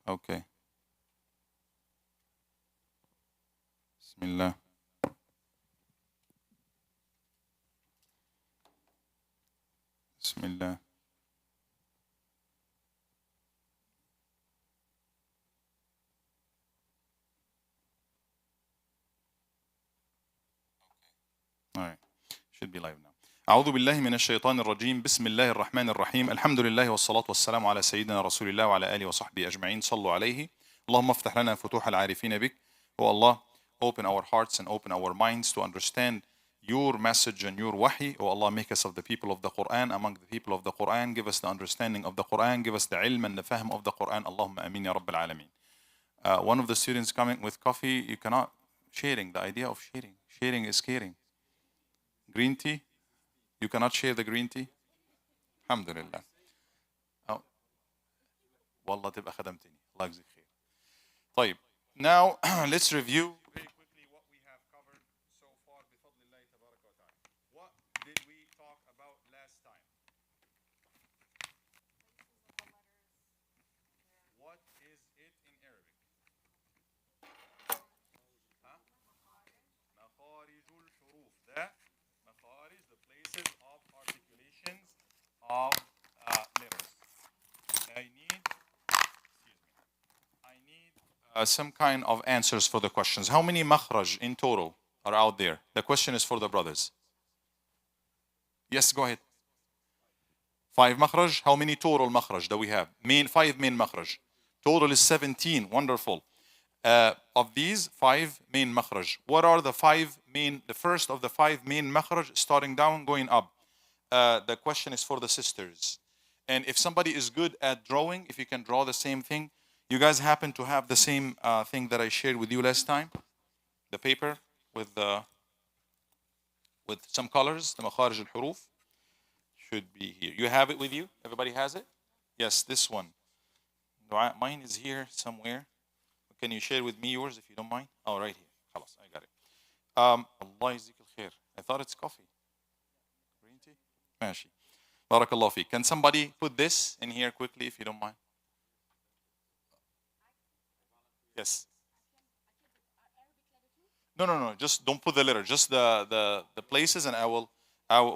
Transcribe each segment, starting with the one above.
Okay. Bismillah. Bismillah. All right. Should be live now. أعوذ بالله من الشيطان الرجيم بسم الله الرحمن الرحيم الحمد لله والصلاة والسلام على سيدنا رسول الله وعلى آله وصحبه أجمعين صلوا عليه اللهم افتح لنا فتوح العارفين بك. Oh Allah, open our hearts and open our minds to understand your message and your wahi. Oh Allah, make us of the people of the Quran, among the people of the Quran. Give us the understanding of the Quran. Give us the ilm and the fahm of the Quran. Allahumma ameen ya Rabbil Alameen. One of the students coming with coffee, you cannot sharing. The idea of sharing. Sharing is caring. Green tea, you cannot share the green tea. Alhamdulillah. Oh, والله تبقى خدمتني. الله يجزيك خير. طيب. Now let's review very quickly what we have covered so far بفضل الله تبارك وتعالى. What did we talk about last time? What is it in Arabic? مخارج الحروف. The places of articulations of letters. I need some kind of answers for the questions. How many makhraj in total are out there? The question is for the brothers. Yes, go ahead. 5 makhraj. How many total makhraj do we have? 5 main makhraj. Total is 17. Wonderful. Of these 5 main makhraj, what are the 5 main, the first of the 5 main makhraj, starting down, going up? The question is for the sisters. And if somebody is good at drawing, if you can draw the same thing, you guys happen to have the same thing that I shared with you last time? The paper with some colors, the makharij al-huruf should be here. You have it with you? Everybody has it? Yes, this one. Mine is here somewhere. Can you share with me yours if you don't mind? Oh, right here. خلاص, I got it. Allah يجزيك الخير. I thought it's coffee. Green tea? ماشي. Barakallah fi. Can somebody put this in here quickly if you don't mind? Yes. No. Just don't put the letter. Just the places, and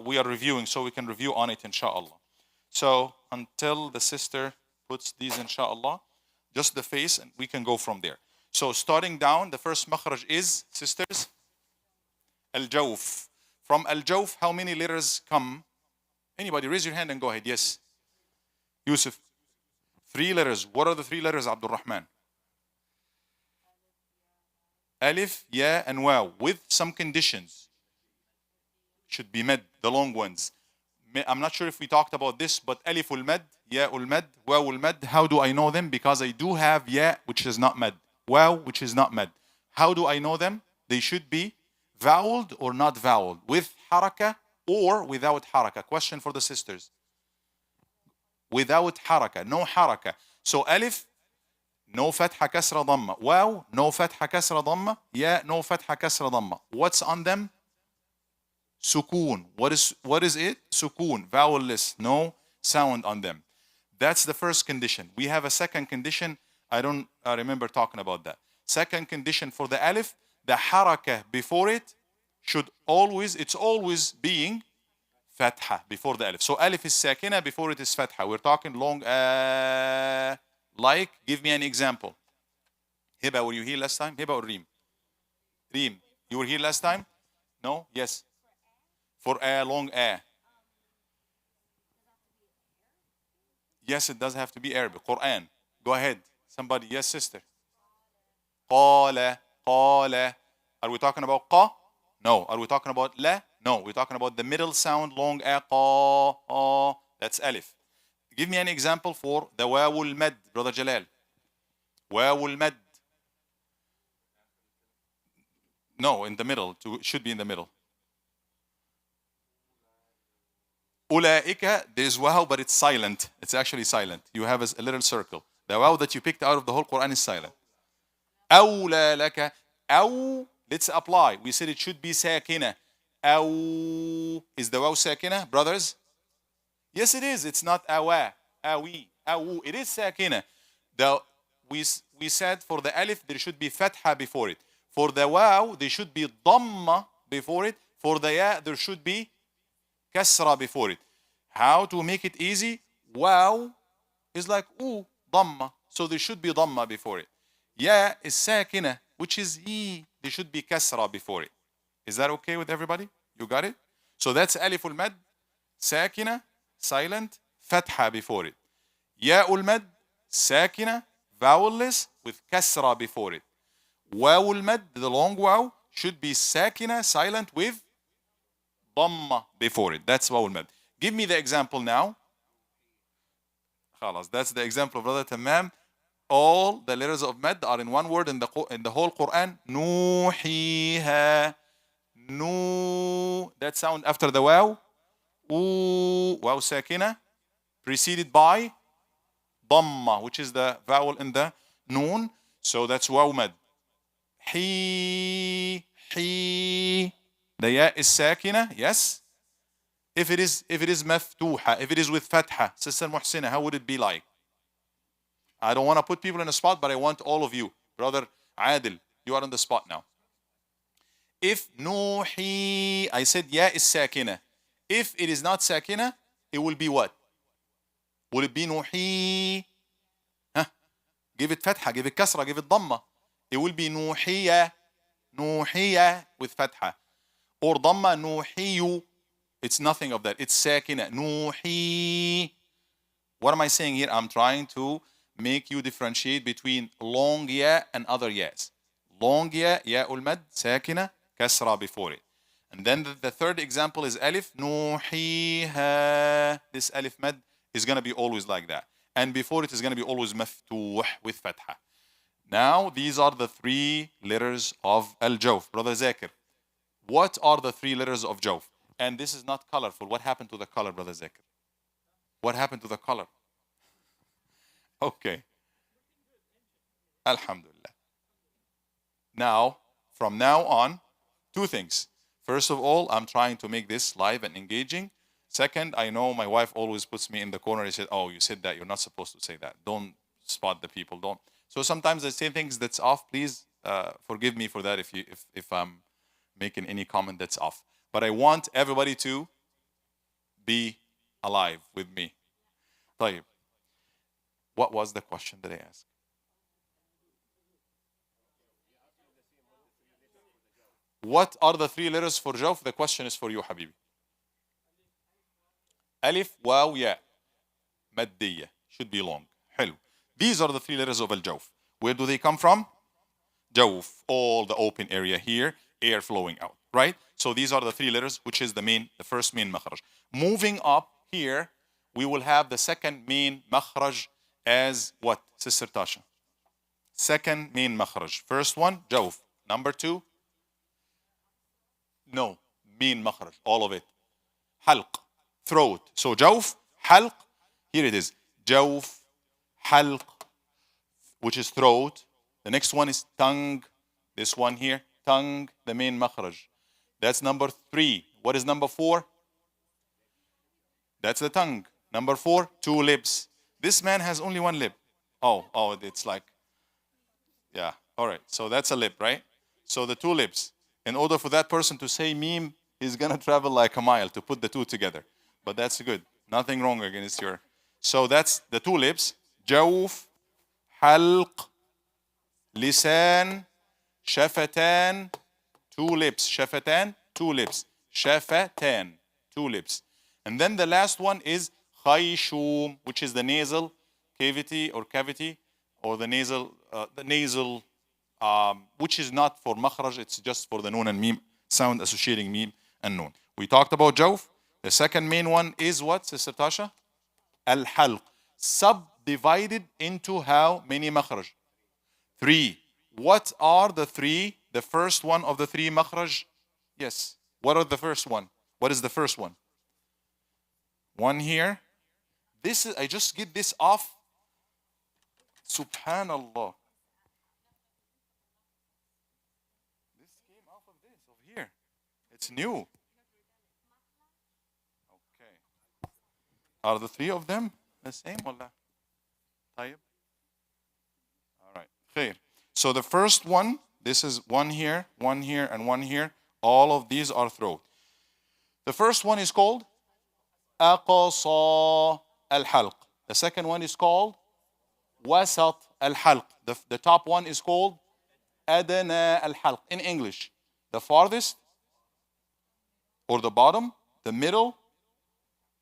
we are reviewing, so we can review on it, inshallah. So until the sister puts these, inshallah, just the face, and we can go from there. So starting down, the first makhraj is, sisters, al-jawf. From al-jawf, how many letters come? Anybody, raise your hand and go ahead. Yes. Yusuf. 3 letters. What are the 3 letters, Abdul Rahman? Alif, ya, and waw, with some conditions. Should be med, the long ones. I'm not sure if we talked about this, but alif ul-mad, ya ul-mad, waw ul-mad, how do I know them? Because I do have ya, which is not mad, waw, which is not mad. How do I know them? They should be voweled or not voweled, with haraka or without haraka. Question for the sisters. Without haraka, no haraka. So alif, no fatha kasra dhamma. Waw, no fatha kasra dhamma. Ya, no fatha kasra dhamma. What's on them? Sukoon. What is it? Sukoon. Vowelless. No sound on them. That's the first condition. We have a second condition. I don't remember talking about that. Second condition for the alif, the haraka before it should always, it's always being fatha before the alif. So alif is sakina, before it is fatha. We're talking long, like, give me an example. Hiba, were you here last time? Hiba or Reem? Reem, you were here last time? No? Yes. For a, long a. Yes, it does have to be Arabic. Quran. Go ahead. Somebody. Yes, sister. Qala. Qala. Are we talking about qa? No. Are we talking about la? No. We're talking about the middle sound, long a, qa. That's alif. Give me an example for the wawul mad, Brother Jalal. Wawul mad. No, in the middle. It should be in the middle. Ulaika, there's waw, but it's silent. It's actually silent. You have a little circle. The waw that you picked out of the whole Quran is silent. Awla laka. Aw, let's apply. We said it should be sakina. Aw, is the waw sakina, brothers? Yes, it is. It's not awa, awi, awu. It is sakina. we said for the alif there should be fatha before it. For the waw there should be dhamma before it. For the ya there should be kasra before it. How to make it easy? Waw is like dhamma, so there should be dhamma before it. Ya is sakina, which is e. There should be kasra before it. Is that okay with everybody? You got it? So that's aliful mad, sakina, silent, fatha before it. Ya'ul mad, sakina, vowelless with kasra before it. Wawul mad, the long waw, should be sakina, silent with dhamma before it. That's wawul mad. Give me the example now. Khalas, that's the example, brother Tamam. All the letters of mad are in one word in the whole Quran. Nuhiha. Nu. That sound after the waw. Waw sakina. Preceded by dhamma, which is the vowel in the noon. So that's waw mad. He. The ya is sakina, yes. If it is maftuha, if it is with fatha, Sister Muhsina, how would it be like? I don't want to put people in a spot, but I want all of you. Brother Adil, you are on the spot now. If nuhi, I said ya is sakina. If it is not sakina, it will be what? Will it be nuhi? Huh? Give it fatha, give it kasra, give it dhamma. It will be nuhiya, nuhiya with fatha. Or dhamma, nuhiyu. It's nothing of that. It's sakina. Nuhi. What am I saying here? I'm trying to make you differentiate between long ya and other yas. Long ya, ya'ul mad, sakina, kasra before it. And then the third example is alif. Nuhiha. This alif mad is going to be always like that. And before it is going to be always maftuh with fatha. Now, these are the three letters of al-jawf. Brother Zakir, what are the three letters of jawf? And this is not colorful. What happened to the color, Brother Zakir? What happened to the color? Okay. Alhamdulillah. Now, from now on, two things. First of all, I'm trying to make this live and engaging. Second, I know my wife always puts me in the corner and says, oh, you said that. You're not supposed to say that. Don't spot the people. Don't. So sometimes I say things that's off. Please forgive me for that if I'm making any comment that's off. But I want everybody to be alive with me. طيب. What was the question that I asked? What are the three letters for jawf? The question is for you, Habibi. Alif, waw, ya. Maddiya. Should be long. حلو. These are the three letters of al-jawf. Where do they come from? Jawf. All the open area here. Air flowing out. Right? So these are the three letters, which is the first main makhraj. Moving up here, we will have the second main makhraj as what, Sister Tasha? Second main makhraj. First one, jawf. Number two, no, main makhraj, all of it. Halq, throat. So jawf, halq, here it is. Jawf, halq, which is throat. The next one is tongue. This one here, tongue, the main makhraj. That's number three. What is number four? That's the tongue. Number four, two lips. This man has only one lip. Oh, it's like, yeah. All right. So that's a lip, right? So the two lips. In order for that person to say meme, he's going to travel like a mile to put the two together. But that's good. Nothing wrong against your. So that's the two lips. Jawf, halq, lisan, shafatan, two lips. Shafatan, two lips. Shafatan, two lips. And then the last one is khayshum, which is the nasal cavity, or the nasal, which is not for makhraj, it's just for the noon and meme, sound associating meme and noon. We talked about jawf. The second main one is what, Sister Tasha? Al-halq. Subdivided into how many makhraj? Three. What are the three? The first one of the three makhraj? Yes. What are the first one? What is the first one? One here. This is, I just get this off. Subhanallah. This came off of this over here. It's new. Okay. Are the three of them the same? Wallah. طيب. خير. So the first one, this is one here, and one here. All of these are throat. The first one is called أقصى الحلق. The second one is called وسط الحلق. The top one is called أدنى الحلق. In English, the farthest or the bottom, the middle,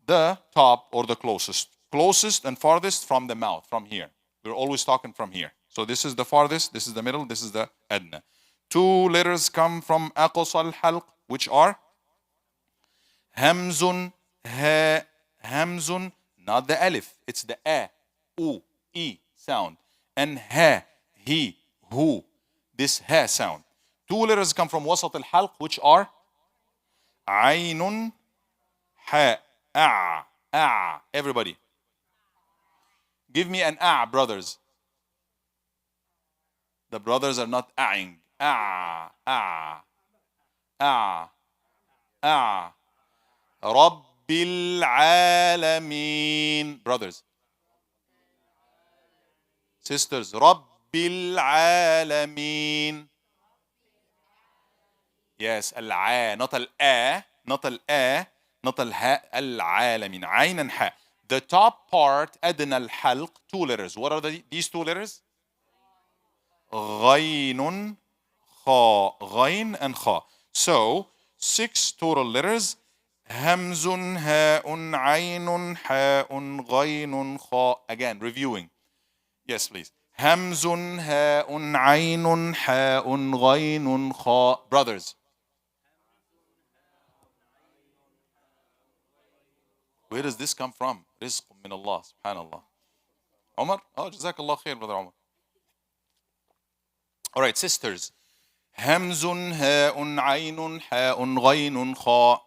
the top or the closest. Closest and farthest from the mouth, from here. We're always talking from here. So this is the farthest, this is the middle, this is the أدنى. Two letters come from أقصى الحلق, which are همز, ها, همز, not the alif, it's the a, u, e sound, and ha, he, hu, this ha sound. Two letters come from وسط الحلق, which are عين, حاء, a. Everybody, give me an a, brothers. The brothers are not a'ing. رب العالمين. Brothers. Sisters. رب العالمين. Yes, الع, not الآ, not الآ, not الهاء, العالمين. عين and حاء. The top part, أدنى الحلق, two letters. What are these two letters? غين, خاء. غين and خاء. So, 6 total letters. همز, هاء, عين, حاء, غين, خاء. Again, reviewing. Yes, please. همز, هاء, عين, حاء, غين, خاء. Brothers. Where does this come from? رزق من الله, subhanallah. Omar? Oh, jazakallah khair, brother Omar. All right, sisters. همز, هاء, عين, حاء, غين, خاء.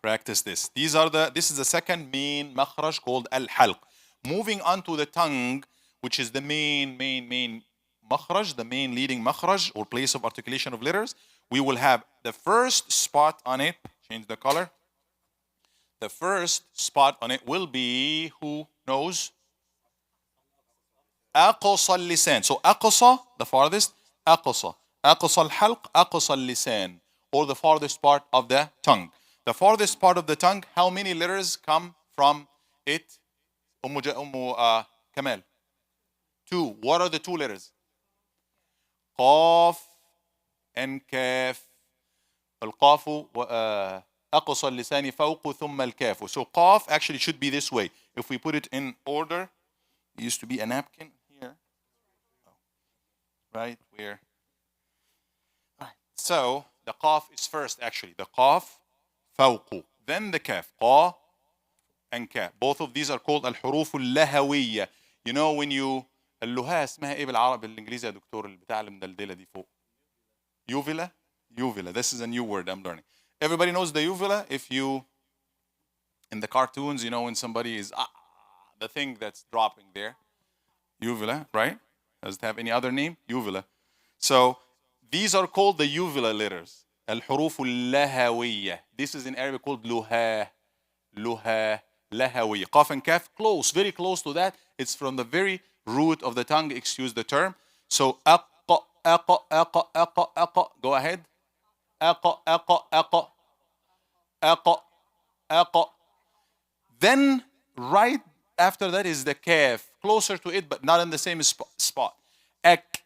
Practice this. This is the second main makhraj called al-halq. Moving on to the tongue, which is the main makhraj, the main leading makhraj or place of articulation of letters. We will have the first spot on it. Change the color. The first spot on it will be, who knows? أقصى اللسان. So أقصى, the farthest. أقصى. أقصى الحلق, أقصى اللسان. Or the farthest part of the tongue. The farthest part of the tongue, how many letters come from it? Kamal. 2. What are the 2 letters? قاف and كاف. القاف أقصى اللسان فوق ثم الكاف. So قاف actually should be this way. If we put it in order, it used to be a napkin here. Right where? Right. So the قاف is first actually. The قاف فوق. Then the كاف. قا and كاف. Both of these are called الحروف اللهوية. You know when you اللهاء اسمها ايه بالعربي بالانجليزي يا دكتور البتاع المدلدله دي فوق؟ Uvula? Uvula. This is a new word I'm learning. Everybody knows the uvula. If you, in the cartoons, you know when somebody is, the thing that's dropping there. Uvula, right? Does it have any other name? Uvula. So these are called the uvula letters. الحروف اللهوية. This is in Arabic called luha. Luha. Lahawi. Qaf and kaf, close, very close to that. It's from the very root of the tongue, excuse the term. So, go ahead. Then, right after that is the kaf, closer to it, but not in the same spot. Ek.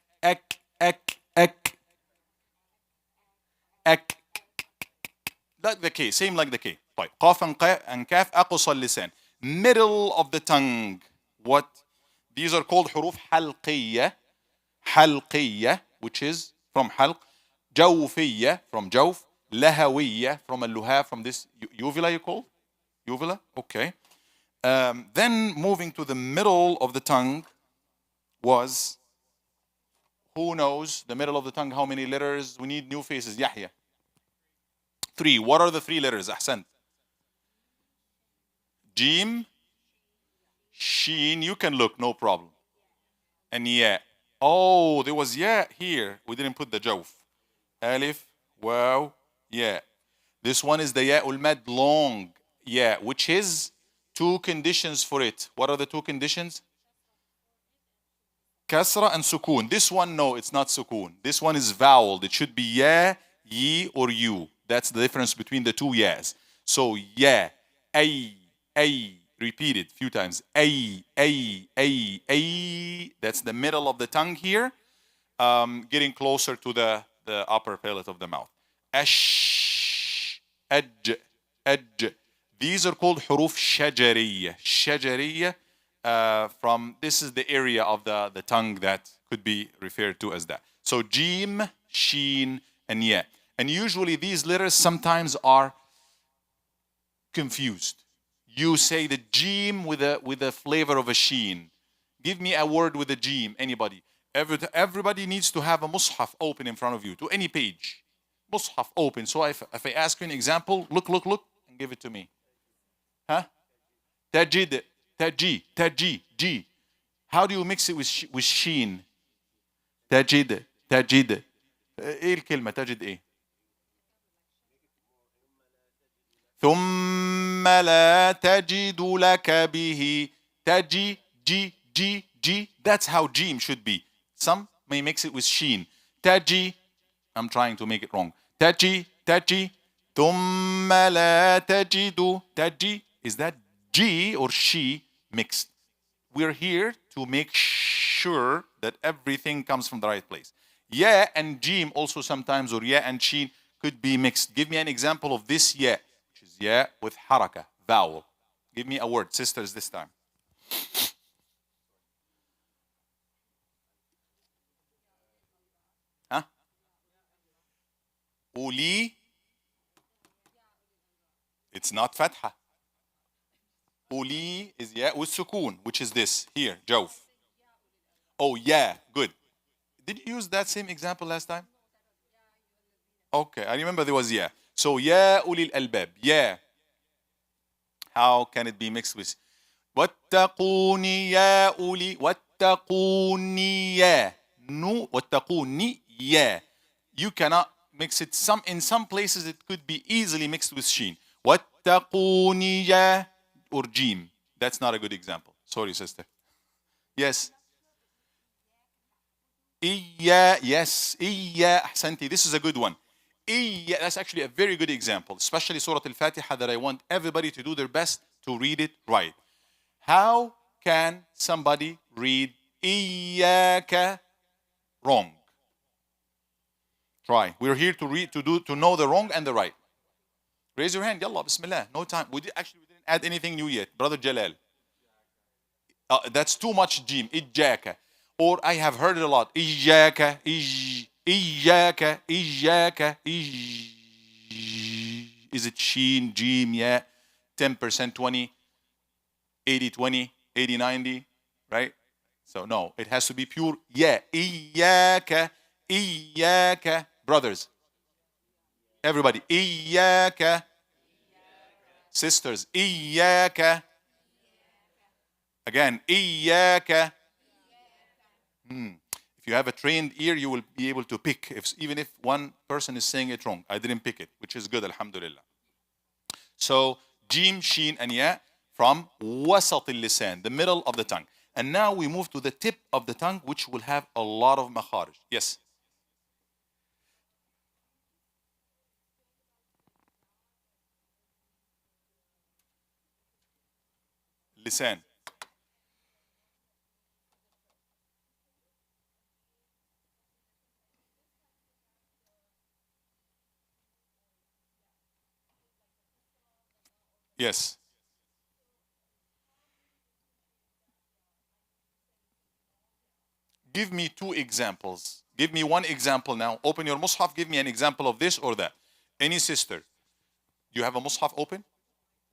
Like the K, same like the K. طيب قاف and كاف أقصى اللسان. Middle of the tongue. What? These are called حروف حلقية. حلقية, which is from حلق. جوفية, from جوف. لهوية, from اللهاء, from this uvula you call? Uvula? Okay. Then moving to the middle of the tongue was, who knows the middle of the tongue, how many letters? We need new faces. Yahya. 3. What are the 3 letters? أحسنت. Jim, Sheen, you can look, no problem. And Ya. Oh, there was Ya here. We didn't put the Jawf. Alif, Waw, Ya. This one is the Ya ul Mad long Ya, which is two conditions for it. What are the two conditions? Kasra and sukun. This one, no, it's not sukun. This one is voweled. It should be ya, ye, or you. That's the difference between the two yas. So ya, ay. Repeat it a few times. Ay. That's the middle of the tongue here, getting closer to the upper palate of the mouth. Ash, aj. These are called huruf shajariyya. From this is the area of the tongue that could be referred to as that. So jim, sheen, and ya. And usually these letters sometimes are confused. You say the jim with a flavor of a sheen. Give me a word with a jim. Anybody? Everybody needs to have a mushaf open in front of you to any page. Mushaf open. So if I ask you an example, look, and give it to me. Huh? Tajid, ji. How do you mix it with sheen? Tajid. ايه الكلمة تجد ايه؟ ثم لا تجد لك به ji. That's how jim should be. Some may mix it with sheen. Taji. I'm trying to make it wrong. Taji. ثم لا تجد. Taji. Is that G or she mixed? We're here to make sure that everything comes from the right place. Ya and jim also sometimes, or ya and sheen, could be mixed. Give me an example of this ya, which is ya with haraka, vowel. Give me a word, sisters, this time. Huh? Uli. It's not fatha. Uli is ya with sukun, which is this here, jawf. Oh, yeah, good. Did you use that same example last time? Okay, I remember there was ya. So ya ulil albab, ya. How can it be mixed with wattaquni ya uli, wattaquni ya. No, wattaquni ya. You cannot mix it. In some places it could be easily mixed with sheen. Wattaquni ya or jim. That's not a good example. Sorry, sister. Yes. Yes. Ahsanti. This is a good one. That's actually a very good example, especially Surah Al-Fatiha, that I want everybody to do their best to read it right. How can somebody read Iyaka wrong? Try. We're here to know the wrong and the right. Raise your hand. Yallah, bismillah. No time. We didn't add anything new yet. Brother Jalal. That's too much jim. Ijaka. Or I have heard it a lot. Ijaka. Iyaka. Is it sheen, jim, yeah? 10%, 20, 80, 20, 80, 90, right? So no, it has to be pure. Yeah. Iyaka. Brothers. Everybody. Iyaka. Sisters. Iyaka. Again. Iyaka. If you have a trained ear, you will be able to pick, even if one person is saying it wrong. I didn't pick it, which is good, alhamdulillah. So, jim, sheen, and ya from wasat al-lisan, the middle of the tongue. And now we move to the tip of the tongue, which will have a lot of makharij. Yes? Lisan. Yes. Give me two examples. Give me one example now. Open your mushaf. Give me an example of this or that. Any sister. You have a mushaf open?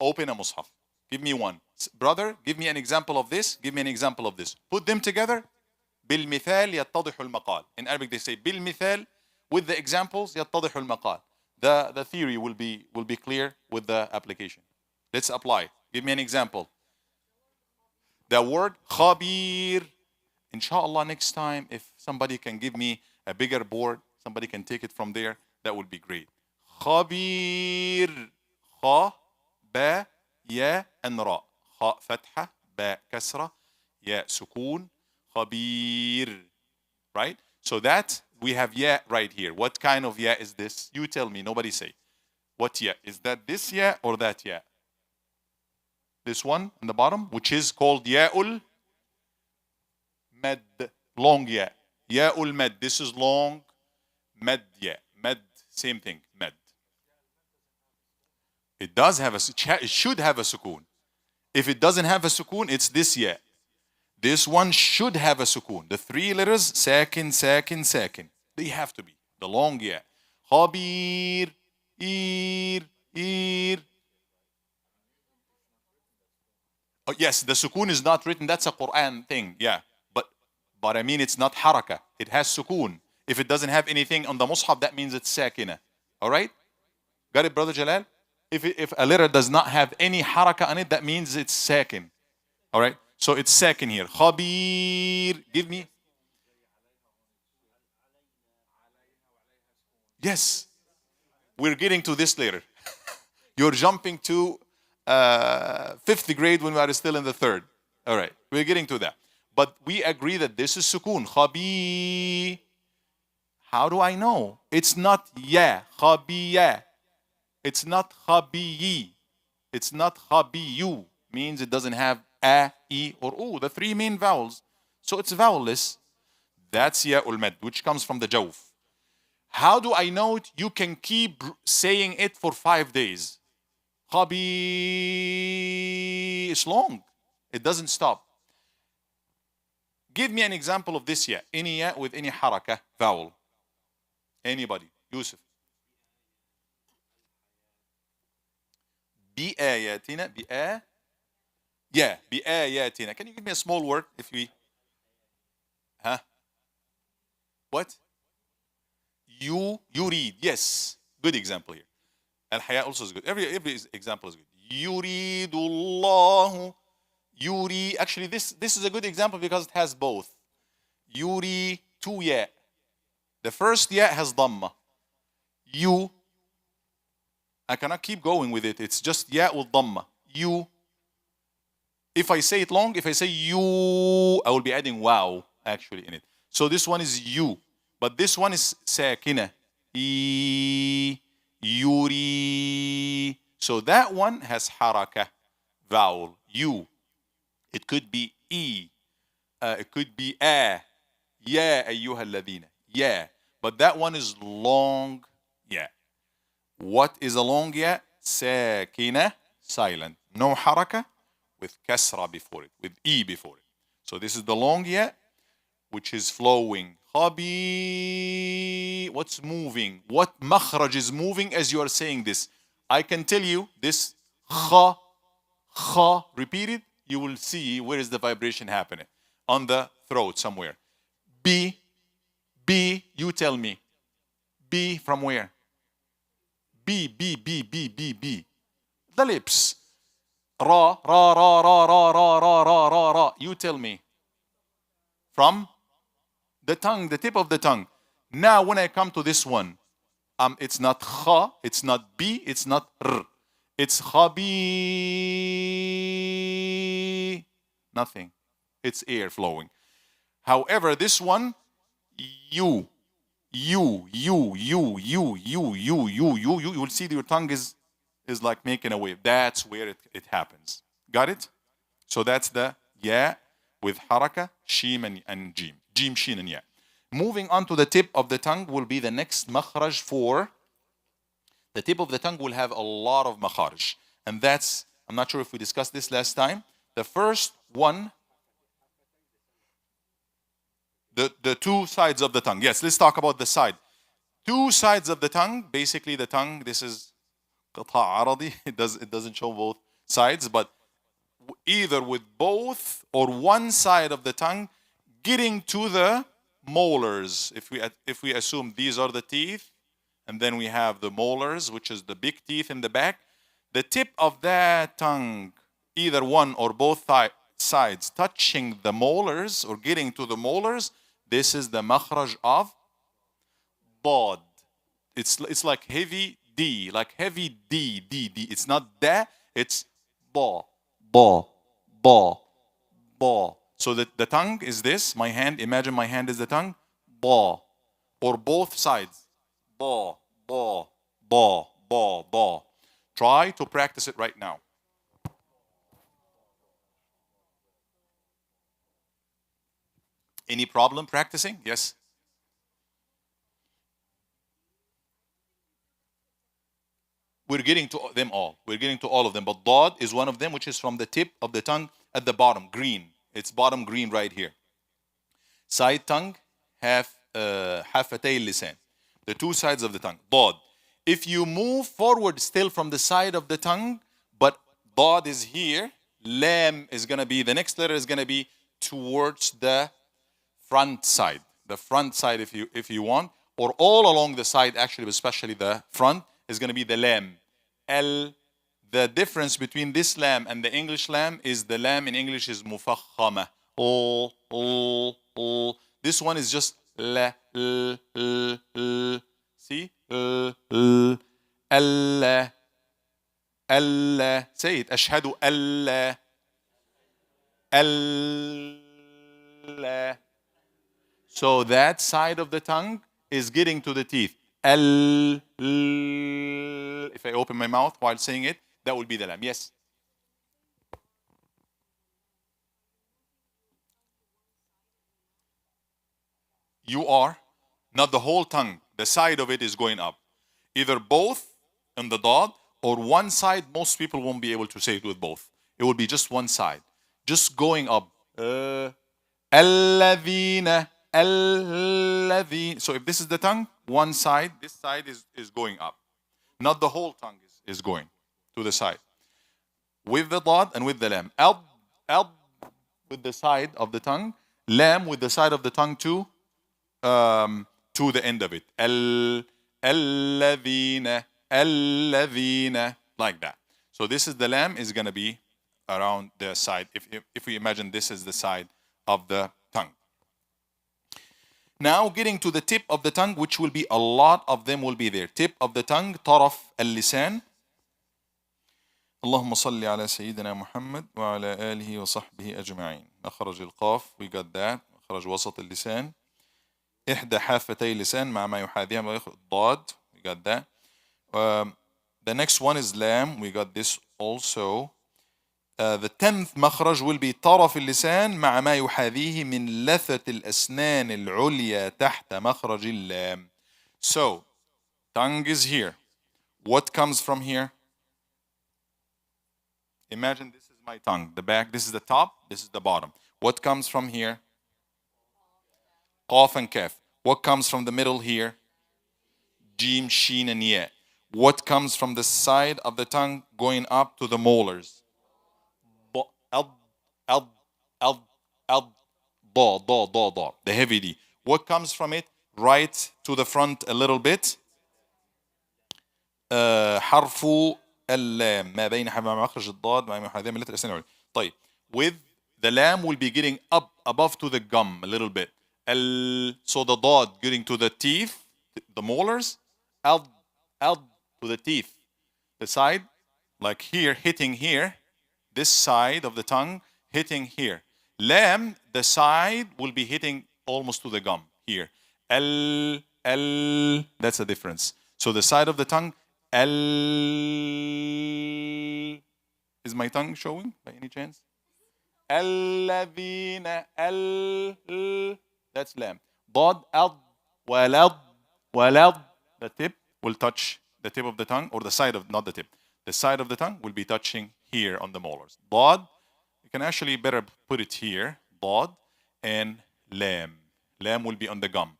Open a mushaf. Give me one. Brother, give me an example of this. Give me an example of this. Put them together. بالمثال يتضح المقال. In Arabic they say بالمثال. With the examples يتضح المقال. The theory will be clear with the application. Let's apply. Give me an example. The word khabir. Inshallah, next time, if somebody can give me a bigger board, somebody can take it from there, that would be great. Khabir. Kha, ba, ya, and ra. خاء فتحة, باء كسرة, ياء سكون, خبير. Right? So that we have ya right here. What kind of ya is this? You tell me, nobody say. What ya? Is that this ya or that ya? This one in the bottom, which is called ya'ul med, long ya. Ya'ul med. This is long med ya. Med, same thing, med. It does have it should have a sukoon. If it doesn't have a sukoon, it's this ya. This one should have a sukoon. The three letters, sakin, sakin, sakin. They have to be. The long ya. Khabir, ir. Oh, yes, the sukoon is not written. That's a Quran thing. Yeah. But I mean, it's not haraka. It has sukoon. If it doesn't have anything on the mushaf, that means it's sakina. All right? Got it, Brother Jalal? If a letter does not have any haraka on it, that means it's sakin. All right? So it's sakin here. Khabir. Give me. Yes. We're getting to this later. You're jumping to 5th grade when we are still in the 3rd. All right. We're getting to that. But we agree that this is sukoon. Khabi. How do I know? It's not ya. Khabiya. It's not khabiyi. It's not khabiyu. Means it doesn't have a, e, or u. The three main vowels. So it's vowelless. That's ya'ul mad, which comes from the jawf. How do I know it? You can keep saying it for 5 days. Khabi. It's long. It doesn't stop. Give me an example of this ya. Any ya with any haraka, vowel. Anybody? Yusuf. بآياتنا yeah, بآياتنا. Can you give me a small word if we what? You read. Yes. Good example here. Al-Haya also is good. Every example is good. Yuridullahu. Yuri. Actually, this is a good example because it has both. Yuri, 2 ya. The first ya has dhamma. You. I cannot keep going with it. It's just ya with dhamma. You. If I say it long, if I say you, I will be adding wow actually in it. So this one is you. But this one is sakina. Yuri. So that one has haraka, vowel, you. It could be e. It could be a. Ya ayyuha alladhina. Yeah. But that one is long ya. What is a long ya? Sakina, silent. No haraka, with kasra before it, with e before it. So this is the long ya, which is flowing. Khabi. What's moving? What makhraj is moving as you are saying this? I can tell you this kha, repeat it. You will see where is the vibration happening. On the throat somewhere. B, you tell me. B from where? B. The lips. Ra. You tell me. From the tongue, the tip of the tongue. Now when I come to this one, it's not kha, it's not b, it's not r. It's khabi. Nothing. It's air flowing. However, this one, you will see that your tongue is like making a wave. That's where it happens. Got it? So that's the ya with haraka, sheen and jim. Jim, sheen and ya. Moving on to the tip of the tongue will be the next makhraj for. The tip of the tongue will have a lot of makharij. And that's, I'm not sure if we discussed this last time. The first one, the two sides of the tongue. Yes, let's talk about the side. Two sides of the tongue. Basically the tongue, this is qata aradi. It doesn't show both sides, but either with both or one side of the tongue getting to the molars. If we assume these are the teeth, and then we have the molars, which is the big teeth in the back. The tip of that tongue, either one or both sides touching the molars or getting to the molars, this is the makhraj of bod. It's like heavy D, like heavy D. It's not da, it's ba. ba, ba. So the tongue is this, my hand, imagine my hand is the tongue, ba. Or both sides, ba, ba, ba, ba, ba. Try to practice it right now. Any problem practicing? Yes. We're getting to them all. We're getting to all of them. But dad is one of them, which is from the tip of the tongue at the bottom, green. It's bottom green right here. Side tongue, حافتي اللسان. The two sides of the tongue. Dad. If you move forward still from the side of the tongue, but dad is here, lam is going to be, the next letter is going to be towards the front side. The front side if you want, or all along the side actually, especially the front, is going to be the lam. The difference between this lam and the English lam is the lam in English is mufakhama. This one is just la, see? Allah. Allah. Say it. Ashhadu Allah. Allah. So that side of the tongue is getting to the teeth. If I open my mouth while saying it, that will be the lam. Yes. You are, not the whole tongue, the side of it is going up. Either both in the dad or one side. Most people won't be able to say it with both. It will be just one side. Just going up. الذين. So if this is the tongue, one side, this side is going up. Not the whole tongue is going to the side. With the dad and with the lam. Ab with the side of the tongue. Lam with the side of the tongue to the end of it. الذين, like that. So this is the lam is going to be around the side. If we imagine this is the side of the tongue. Now getting to the tip of the tongue, which will be a lot of them will be there. Tip of the tongue, طرف اللسان. اللهم صل على سيدنا محمد وعلى آله وصحبه أجمعين. مخرج القاف, we got that. مخرج وسط اللسان. إحدى حافتي اللسان مع ما يحاذيها ضاد, we got that. The next one is lam, we got this also. The 10th مخرج will be طرف اللسان مع ما يحاذيه من لثة الأسنان العليا تحت مخرج اللام. So, tongue is here. What comes from here? Imagine this is my tongue. The back, this is the top, this is the bottom. What comes from here? Qaf and kaf. What comes from the middle here? Jim, sheen, and ya. What comes from the side of the tongue going up to the molars? Da, the heavy D. What comes from it? Right to the front a little bit. حرف اللام ما بين مخرج الضاد مع محاذاة من الأسنان العليا. طيب, with the lam will be getting up above to the gum a little bit. So the dad getting to the teeth, the molars, to the teeth, the side, like here, hitting here, this side of the tongue, hitting here. Lam, the side will be hitting almost to the gum here. That's the difference. So the side of the tongue, is my tongue showing by any chance? الذين that's lam. ضاد ولد the tip will touch the tip of the tongue, or the side of, not the tip. The side of the tongue will be touching here on the molars. ضاد, you can actually better put it here. ضاد and lam. Lam will be on the gum,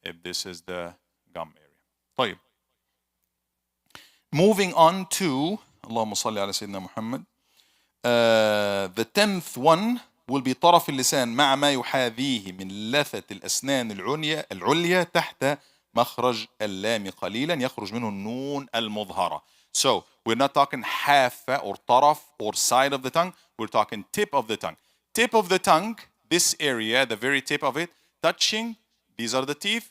if this is the gum area. طيب. Moving on to اللهم صل على سيدنا محمد. The 10th one will be طرف اللسان مع ما يحاذيه من لثة الأسنان العليا تحت مخرج اللام قليلا يخرج منه النون المظهرة. So we're not talking حافة or طرف or side of the tongue. We're talking tip of the tongue. Tip of the tongue, this area, the very tip of it, touching, these are the teeth,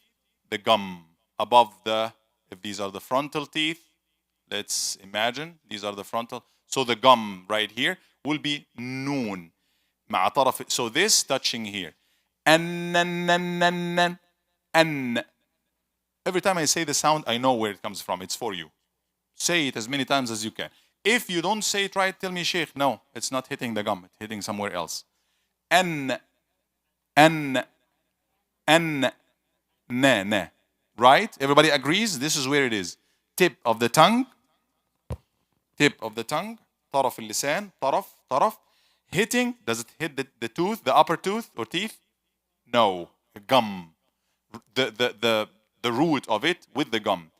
the gum above the, if these are the frontal teeth, let's imagine these are the frontal. So the gum right here will be noon. مع طرف. So this touching here. An. Every time I say the sound, I know where it comes from. It's for you. Say it as many times as you can. If you don't say it right, tell me, Sheikh, no, it's not hitting the gum. It's hitting somewhere else. An. Na. Right? Everybody agrees? This is where it is. Tip of the tongue. طرف اللسان. طرف. Hitting. Does it hit the tooth, the upper tooth or teeth? No. Gum. The root of it with the gum.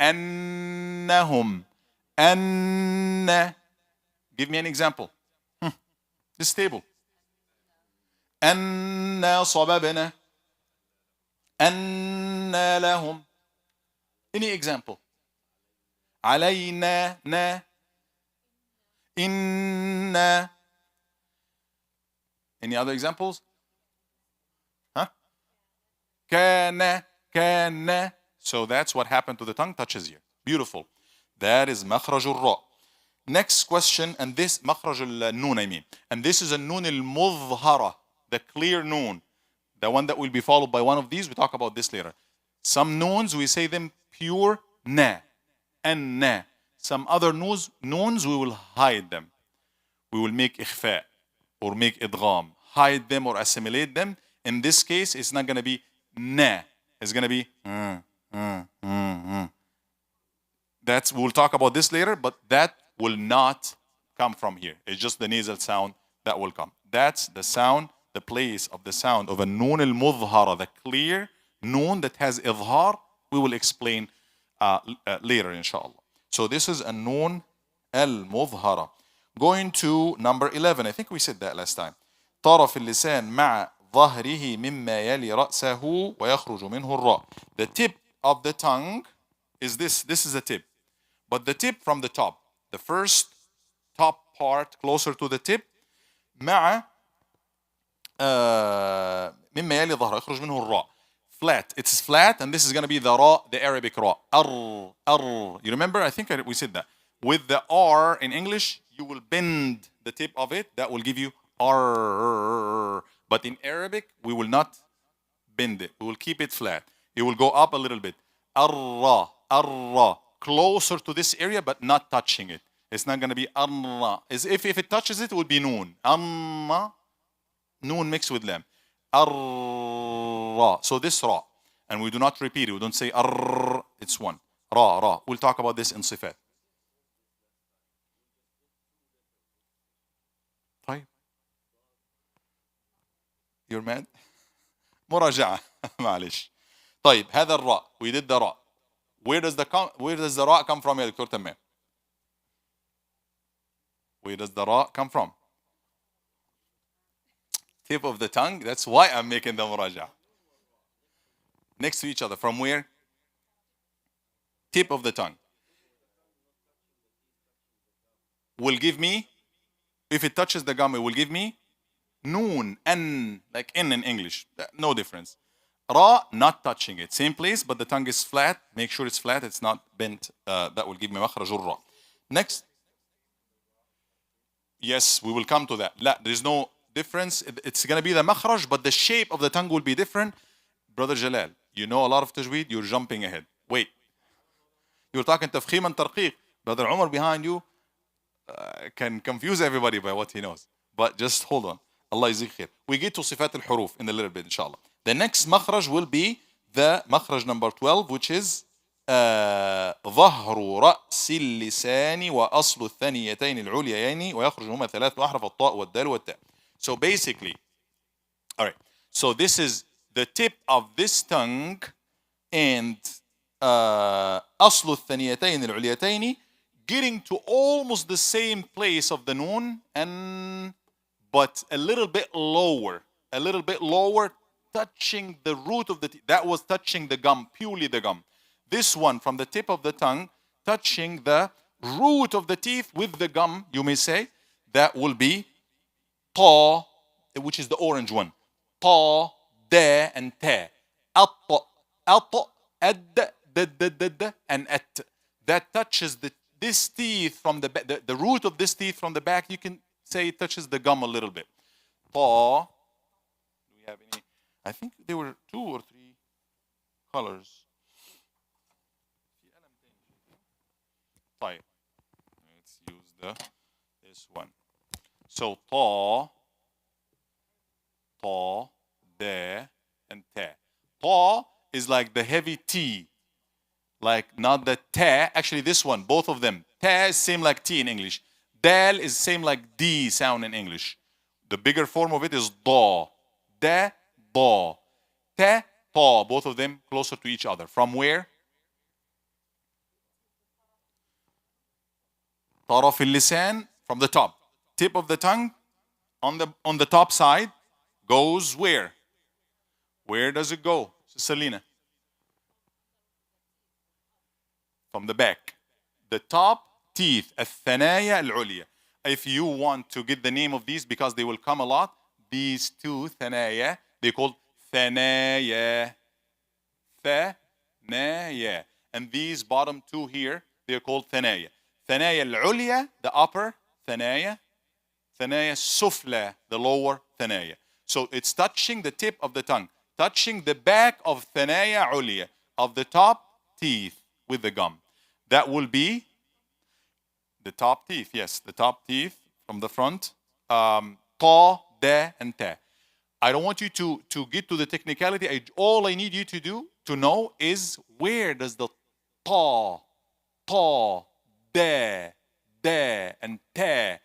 أنهم. Give me an example. This table. أنا صببنا. أنا لهم. Any example? علينا. إنا. Any other examples? Huh? كان. So that's what happened to the tongue, touches here. Beautiful. That is مخرج الراء. Next question, and this مخرج النون, I mean. And this is a nun المظهرة, the clear nun. The one that will be followed by one of these. We talk about this later. Some noons, we say them pure na and na. Some other noons we will hide them. We will make ikhfa or make idgham. Hide them or assimilate them. In this case, it's not going to be na. It's going to be we'll talk about this later, but that will not come from here. It's just the nasal sound that will come. That's the sound, the place of the sound of a noon al-mudhara, the clear noon that has idhar. We will explain later, inshallah. So this is a noon al-mudhara. Going to number 11. I think we said that last time. طرف اللسان مع ظهره مما يلي رأسه ويخرج منه الراء. The tip of the tongue is this. This is the tip. But the tip from the top. The first top part closer to the tip. مع مما يلي ظهره يخرج منه الراء. Flat. It's flat, and this is going to be the ra, the Arabic ra. Ar. You remember? I think we said that. With the R in English, you will bend the tip of it. That will give you R. But in Arabic, we will not bend it. We will keep it flat. It will go up a little bit. Arra. Closer to this area, but not touching it. It's not going to be arra. If it touches it, it will be noon. Amma. Noon mixed with lam. Arra. So this ra. And we do not repeat it. We don't say arr. It's one. Ra. We'll talk about this in sifat. طيب. You're mad? مراجعة. معلش. طيب. هذا الراء. We did the ra. Where does the ra come from, يا دكتور تمام? Where does the ra come from? Tip of the tongue. That's why I'm making the muraja. Next to each other. From where? Tip of the tongue. Will give me, if it touches the gum, it will give me noon, an, like in English. No difference. Ra, not touching it. Same place, but the tongue is flat. Make sure it's flat. It's not bent. That will give me makhraj ra. Next. Yes, we will come to that. La, there's no difference. It's going to be the makhraj, but the shape of the tongue will be different. Brother Jalal, you know a lot of tajweed. You're jumping ahead. Wait. You're talking tafkhim and tarqiq. Brother Umar behind you can confuse everybody by what he knows. But just hold on. Allah yazik khair. We get to sifat al-huruf in a little bit, inshallah. The next makhraj will be the makhraj number 12, which is ظهر رأس اللسان وأصل الثنيتين العليين ويخرج منهما ثلاث أحرف الطاء والدال والتاء. So basically, all right. So this is the tip of this tongue and أصل الثنيتين العليتين getting to almost the same place of the noon, and but a little bit lower, touching the root of the teeth. That was touching the gum, purely the gum. This one from the tip of the tongue, touching the root of the teeth with the gum, you may say, that will be ta, which is the orange one. Ta, da, and ta. At, ad, and at. That touches this teeth from the root of this teeth from the back. You can say it touches the gum a little bit. Ta. Do we have any? I think there were 2 or 3 colors. طيب. Let's use this one. So ta, da, and ta. Ta is like the heavy T, like not the ta. Actually, this one, both of them. Ta is same like T in English. Dal is same like D sound in English. The bigger form of it is da. Da, da. Ta, ta. Both of them closer to each other. From where? طرف اللسان, from the top. Tip of the tongue on the top side goes where? Where does it go, Selena? From the back. The top teeth, الثنايا العليا. If you want to get the name of these, because they will come a lot, these 2 ثنايا, they called ثنايا. ثنايا. And these bottom 2 here, they are called ثنايا. ثنايا العليا, the upper ثنايا. ثنايا السفلى, the lower ثنايا. So it's touching the tip of the tongue, touching the back of ثنايا عليا, of the top teeth with the gum. That will be the top teeth, yes, the top teeth from the front. Ta, da, and ta. I don't want you to get to the technicality. All I need you to do, to know, is where does the ta, da, and ta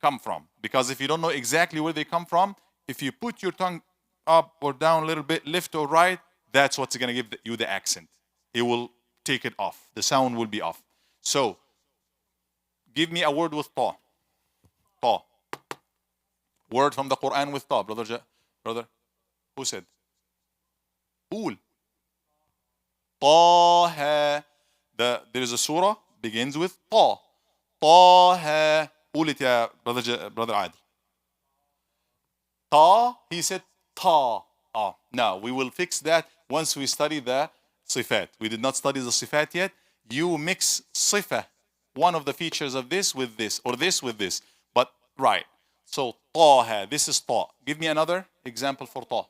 come from? Because if you don't know exactly where they come from, if you put your tongue up or down a little bit, left or right, that's what's going to give you the accent. It will take it off. The sound will be off. So, give me a word with ta. Ta. Word from the Quran with ta. Brother, who said? قول. طه. There is a surah begins with ta. طه. قول it يا brother عادل. Ta. He said ta. Now we will fix that once we study the صفات. We did not study the صفات yet. You mix صفة, one of the features of this with this, or this with this. But right. So طه. This is ta. Give me another example for ta.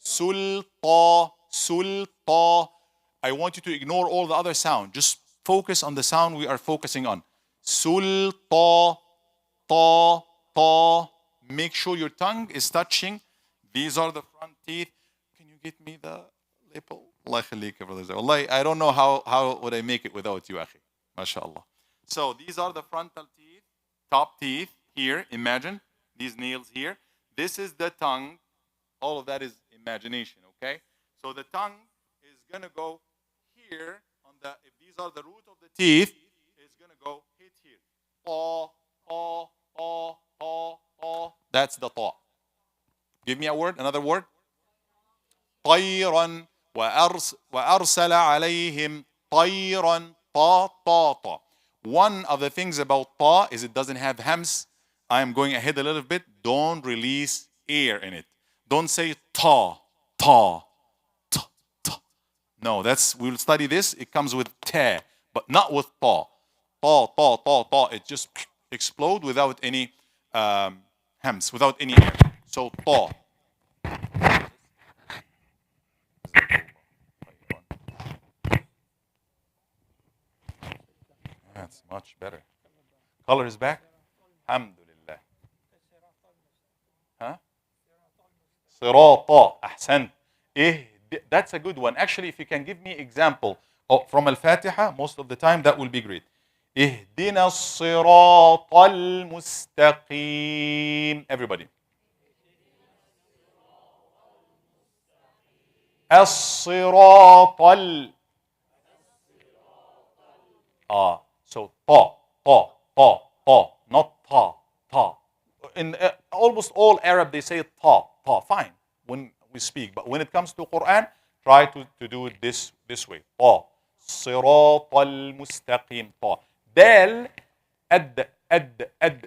سلطة. سلطة. I want you to ignore all the other sound. Just focus on the sound we are focusing on. Sulta, ta, ta. Make sure your tongue is touching. These are the front teeth. Can you get me the lipple? Allah يخليك يا brothers. Wallahi, I don't know how would I make it without you, akhi. MashaAllah. So these are the frontal teeth, top teeth here. Imagine these nails here. This is the tongue. All of that is imagination, okay? So the tongue is going to go here on the, if these are the root of the teeth, it's going to go hit here. Ta, ta, ta, ta, ta. That's the ta. Give me a word, another word. طيرا وأرسل عليهم طيرا ta, ta, ta. One of the things about ta is it doesn't have hams. I am going ahead a little bit. Don't release air in it. Don't say ta, ta, ta, ta. No, we will study this. It comes with ta, but not with ta. Ta, ta, ta, ta. It just explode without any hams, without any air. So ta. That's much better. Color is back. Alhamdulillah. Huh? صراط. أحسن. That's a good one. Actually, if you can give me example from Al-Fatiha, most of the time that will be great. اهدنا الصراط المستقيم. Everybody. الصراط So ta, ta, ta, ta, not ta, ta. In almost all Arab, they say ta, ta. Fine when we speak, but when it comes to Quran, try to do it this way. Ta. صراط المستقيم. Ta. Dal, ad,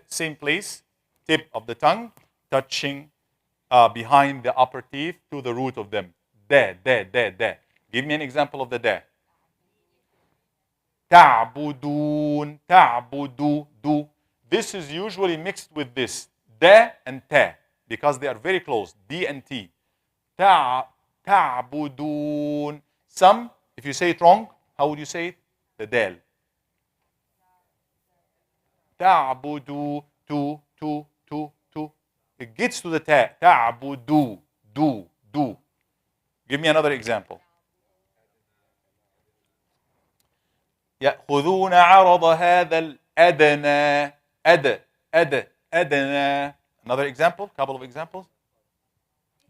same place, tip of the tongue, touching behind the upper teeth to the root of them. Da. Give me an example of the da. تعبدون. تعبدو. This is usually mixed with this, da and ta, because they are very close, D and T. تعبدون. Some, if you say it wrong, how would you say it? The dal. تعبدوا, to. It gets to the ta. تعبدوا, do. Give me another example. يأخذون عرض هذا الأدنى. أدنى. Another example, couple of examples.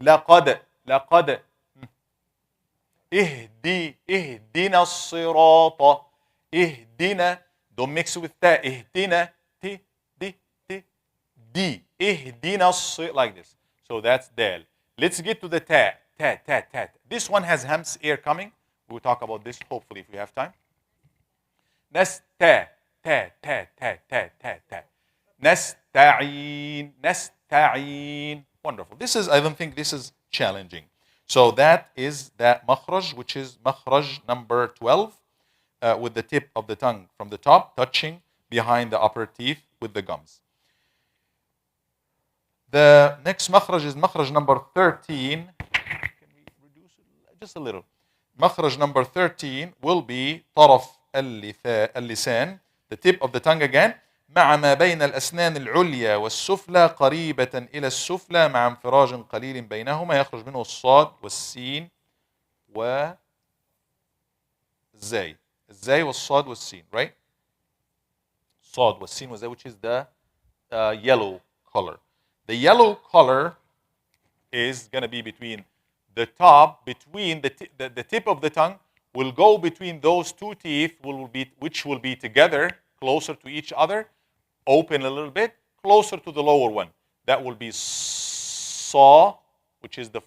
لقد. اهدنا الصراط. اهدنا. Don't mix with that. اهدنا. D. اهدنا الصراط. Like this. So that's dal. Let's get to the ta. Ta. This one has Hams air coming. We'll talk about this hopefully if we have time. نستا. تا. نستعين. Wonderful. I don't think this is challenging. So that is that makhraj, which is makhraj number 12, with the tip of the tongue from the top touching behind the upper teeth with the gums. The next makhraj is makhraj number 13. Can we reduce it just a little? Makhraj number 13 will be طرف اللسان, the tip of the tongue again, مع ما بين الأسنان العليا والسفلى قريبة إلى السفلى مع انفراج قليل بينهما يخرج منه الصاد والسين والزاي. الزاي والصاد والسين, right? صاد والسين والزاي, which is the yellow color. The yellow color is going to be between the top, between the tip of the tongue will go between those two teeth, which will be together, closer to each other, open a little bit, closer to the lower one. That will be saw, which is the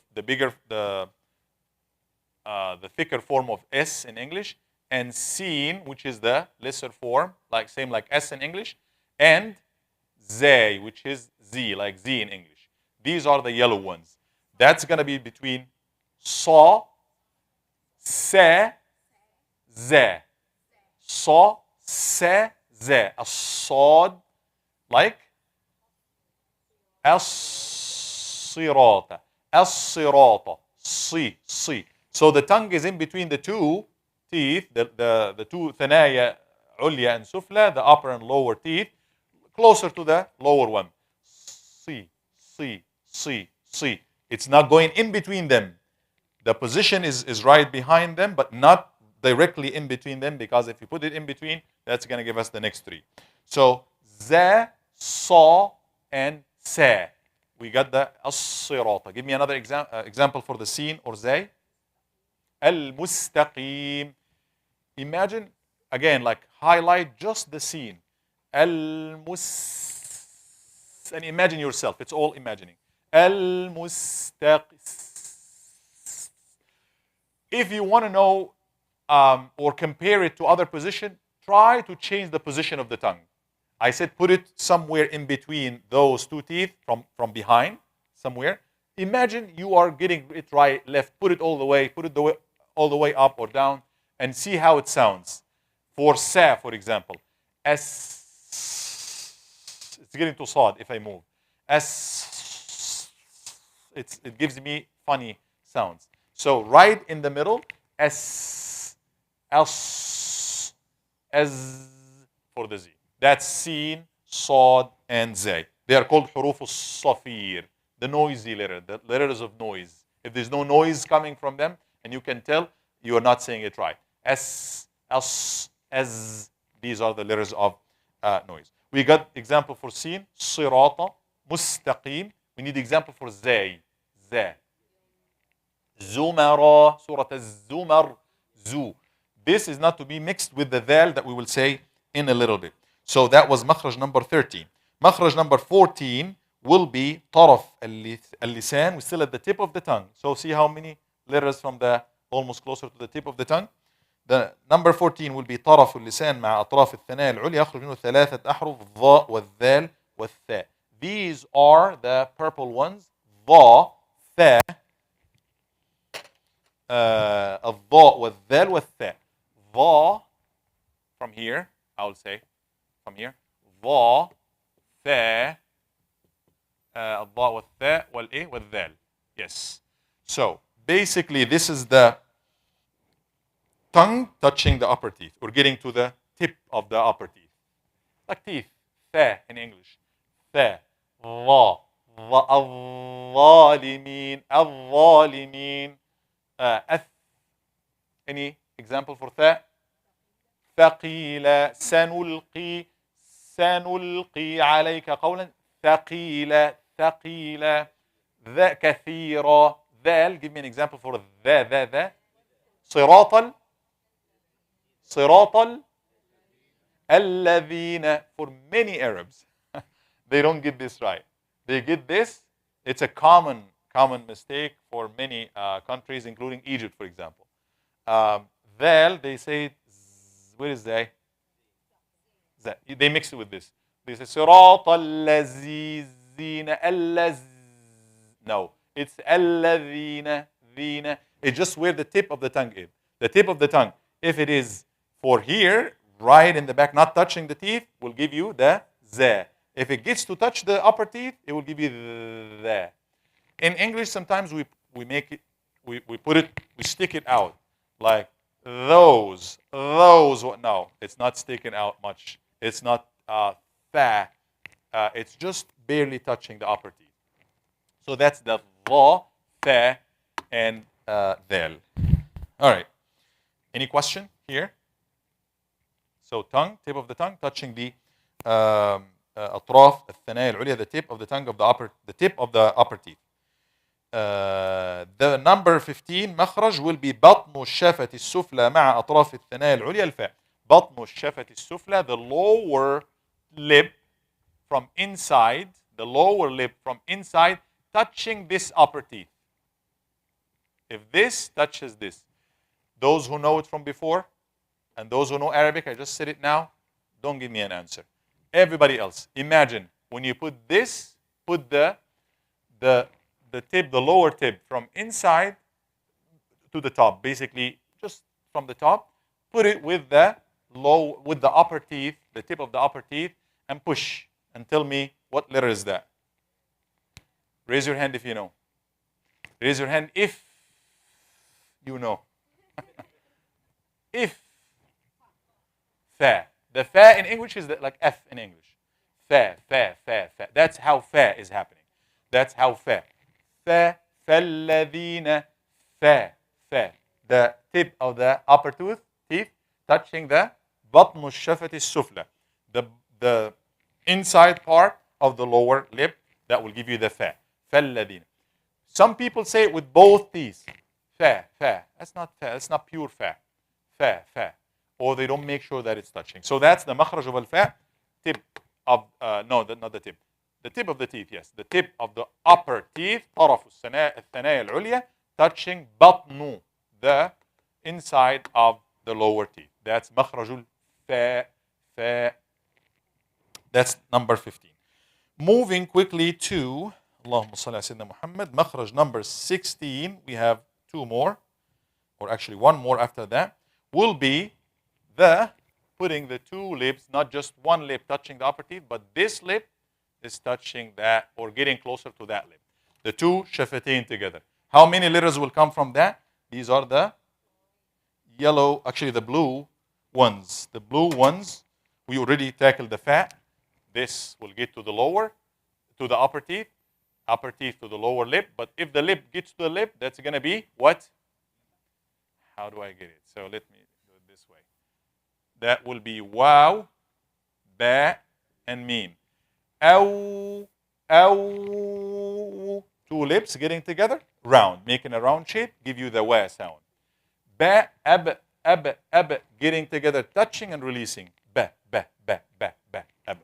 thicker form of S in English, and seen, which is the lesser form, same like S in English, and zay, which is Z, like Z in English. These are the yellow ones. That's going to be between saw, sa, za. Saw, sa, za. A sod, like as-sirata. As-sirata. Si. So the tongue is in between the two teeth, the two thanaya, ulya and sufla, the upper and lower teeth, closer to the lower one. Si. It's not going in between them. The position is right behind them, but not directly in between them, because if you put it in between, that's going to give us the next three. So, za, sa, and sa. We got the as-sirata. Give me another example for the seen or zay. Al-mustaqim. Imagine, again, highlight just the seen. And imagine yourself. It's all imagining. Al-mustaqim. If you want to know or compare it to other position, try to change the position of the tongue. I said put it somewhere in between those two teeth, from behind, somewhere. Imagine you are getting it right, left, put it all the way up or down, and see how it sounds. For sa, for example, as it's getting to sad if I move. As it gives me funny sounds. So right in the middle, as for the Z. That's seen, sad, and zay. They are called huruf al-safir, the noisy letter, the letters of noise. If there's no noise coming from them, and you can tell, you are not saying it right. As, these are the letters of noise. We got example for seen, sirata, mustaqim. We need example for zay, za. Zumara, Surah Az-Zumar, Zu. This is not to be mixed with the dal that we will say in a little bit. So that was makhraj number 13. Makhraj number 14 will be طرف اللسان. We're still at the tip of the tongue. So see how many letters from the almost closer to the tip of the tongue. The number 14 will be طرف اللسان مع أطراف الثنايا العليا يخرج منه ثلاثة أحرف الضاء والذال والثاء. These are the purple ones. ضاء, ثاء, الضاء والذال والثاء. ضاء from here, I will say from here. ضاء, والثاء الضاء والثاء والإيه والذال. Yes. So basically this is the tongue touching the upper teeth. We're getting to the tip of the upper teeth. Like teeth. ثاء in English. ثاء. ظا. الظالمين. الظالمين. Any example for ثاء? ثقيلة. سنلقي عليك قولا ثقيلة. ثقيلة. ذا كثيرة. ذال. Give me an example for ذا. صراط الذين. For many Arabs, they don't get this right. They get this. It's a common mistake for many countries, including Egypt, for example. ذال, they say, where is they? They mix it with this. They say صراط الذين. No, it's الذين. It's just where the tip of the tongue is. The tip of the tongue, if it is for here, right in the back, not touching the teeth, will give you the za. If it gets to touch the upper teeth, it will give you the. In English, sometimes we make it, we put it, we stick it out like those. No, it's not sticking out much. It's not tha. It's just barely touching the upper teeth. So that's the dha, tha, and dhal. All right. Any question here? So tongue, tip of the tongue, touching the أطراف الثنايا العليا, the tip of the tongue of the tip of the upper teeth. The number 15 مخرج will be بطن الشفة السفلى مع أطراف الثنايا العليا الفاء. بطن الشفة السفلى, the lower lip from inside, touching this upper teeth. If this touches this, those who know it from before and those who know Arabic, I just said it now, don't give me an answer. Everybody else, imagine when you put this, put the tip, the lower tip from inside to the top, basically just from the top, put it with the upper teeth, the tip of the upper teeth, and push and tell me what letter is that. Raise your hand if you know. Raise your hand if you know. If. Fa. The fa in English is like F in English. Fa. That's how fa is happening. That's how fa. Fa. فَالَّذِينَ. Fa. The tip of the upper teeth touching the بطن الشفة السفلى. The inside part of the lower lip, that will give you the fa. فَالَّذِينَ. Some people say it with both teeth. Fa. That's not fa. That's not pure fa. Fa. Or they don't make sure that it's touching. So that's the مخرج of الفاء. Tip of, not the tip. The tip of the teeth, yes. The tip of the upper teeth, طرف الثنايا العليا, touching بطن, the inside of the lower teeth. That's مخرج الفاء. That's number 15. Moving quickly to اللهم صل على سيدنا محمد. مخرج number 16. We have two more, or actually one more after that, will be putting the two lips, not just one lip touching the upper teeth, but this lip is touching that or getting closer to that lip. The two shafatain together. How many letters will come from that? These are the yellow, actually the blue ones. The blue ones, we already tackled the fa. This will get to the upper teeth to the lower lip. But if the lip gets to the lip, that's going to be what? How do I get it? So let me do it this way. That will be waw, ba, and mim. Aw. Two lips getting together, round, making a round shape, give you the wa sound. Ba, ab, getting together, touching and releasing. Ba, ab.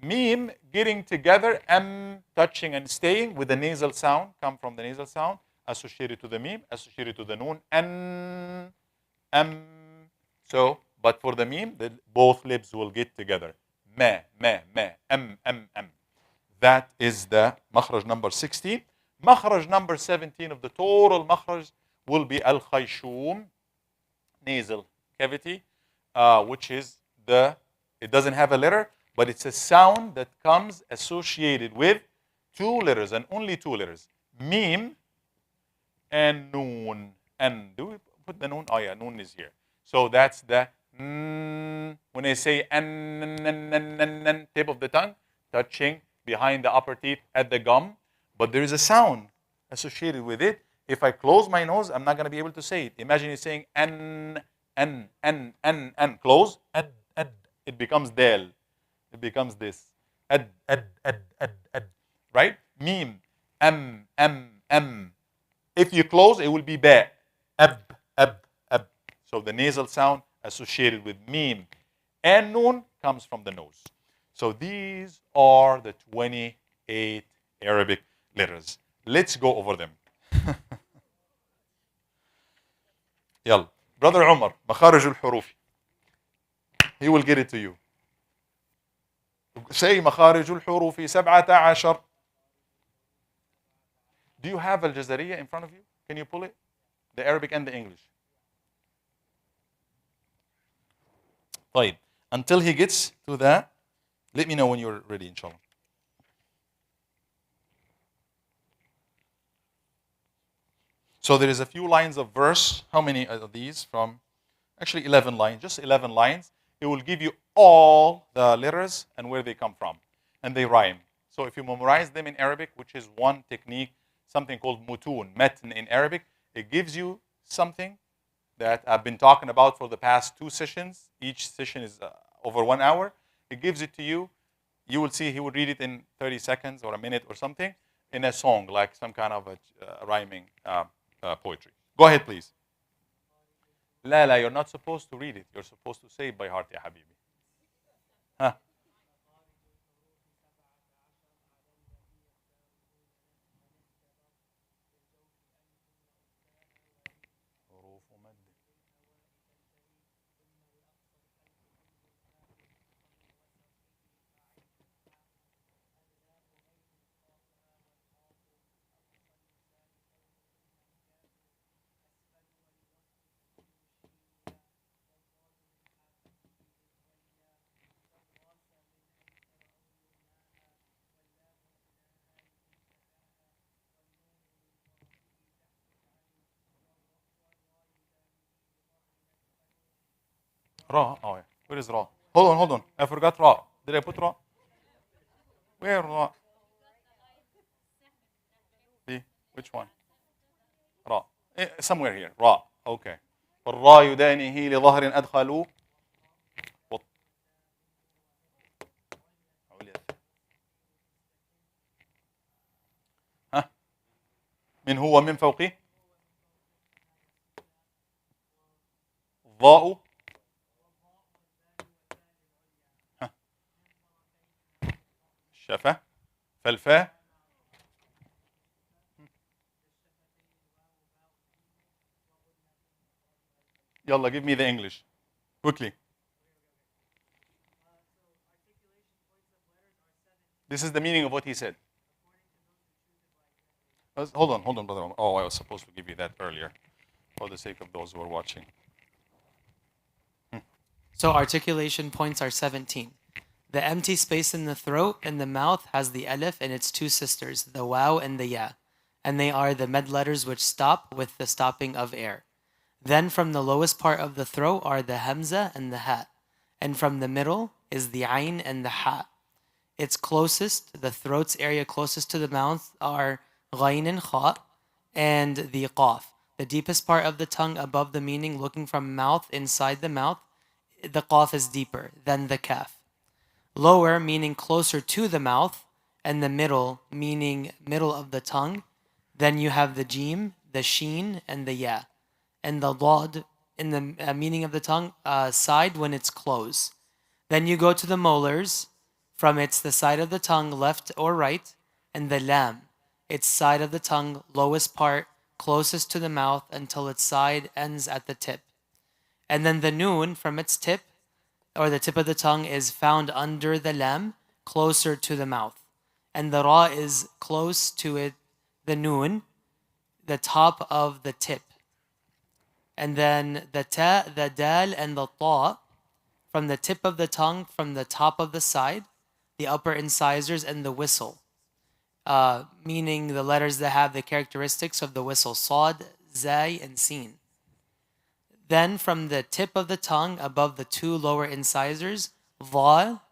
Mim, getting together, touching and staying with the nasal sound, come from the nasal sound, associated to the mim, associated to the noon, So, but for the mim, both lips will get together. Ma, That is the makhraj number 16. Makhraj number 17 of the total makhraj will be al-khayshum, nasal cavity, which is it doesn't have a letter, but it's a sound that comes associated with two letters and only two letters. Meme and noon. And do we put the noon? Oh yeah, noon is here. So that's the when I say n, tip of the tongue, touching behind the upper teeth at the gum. But there is a sound associated with it. If I close my nose, I'm not going to be able to say it. Imagine you saying n, close, it becomes del. It becomes this. Ad, right? Meme, m. If you close, it will be ba. Ab. So the nasal sound associated with meme and noon comes from the nose. So these are the 28 Arabic letters. Let's go over them. يلا. Brother Umar, مخارج الحروف. He will get it to you. Say مخارج الحروف 17. Do you have Al-Jazariya in front of you? Can you pull it? The Arabic and the English. طيب. Until he gets to that, let me know when you're ready, inshallah. So there is a few lines of verse. How many of these? From actually 11 lines, just 11 lines. It will give you all the letters and where they come from. And they rhyme. So if you memorize them in Arabic, which is one technique, something called mutun, matn in Arabic, it gives you something that I've been talking about for the past 2 sessions. Each session is over 1 hour. It gives it to you. You will see he will read it in 30 seconds or a minute or something in a song, like some kind of a rhyming poetry. Go ahead, please. La, you're not supposed to read it. You're supposed to say it by heart, ya habibi. Huh? Ra. Oh, yeah. Where is Ra? Hold on. I forgot Ra. Did I put Ra? Where Ra? See? Which one? Ra. Somewhere here. Ra. Okay. والراء يدانه لظهر أدخلوا ها من هو من فوقه ضاء شفة فالفاء يلا give me the English quickly. This is the meaning of what he said. Hold on, brother. Oh, I was supposed to give you that earlier for the sake of those who are watching. So articulation points are 17. The empty space in the throat and the mouth has the alif and its two sisters, the waw and the ya, and they are the med letters which stop with the stopping of air. Then from the lowest part of the throat are the hamza and the ha, and from the middle is the ayn and the ha. Its closest, the throat's area closest to the mouth are ghayn and kha, and the qaf. The deepest part of the tongue above the meaning looking from mouth inside the mouth, the qaf is deeper than the kaf. Lower meaning closer to the mouth, and the middle meaning middle of the tongue. Then you have the jim, the sheen, and the ya. And the dad in the meaning of the tongue side when it's closed. Then you go to the molars. From it's the side of the tongue, left or right, and the lam, its side of the tongue, lowest part, closest to the mouth until its side ends at the tip. And then the noon from its tip, or the tip of the tongue, is found under the lam, closer to the mouth. And the ra is close to it, the noon, the top of the tip. And then the ta, the dal, and the ta from the tip of the tongue, from the top of the side, the upper incisors, and the whistle, meaning the letters that have the characteristics of the whistle, Sad, Zay, and Sin. Then from the tip of the tongue above the two lower incisors, Dal,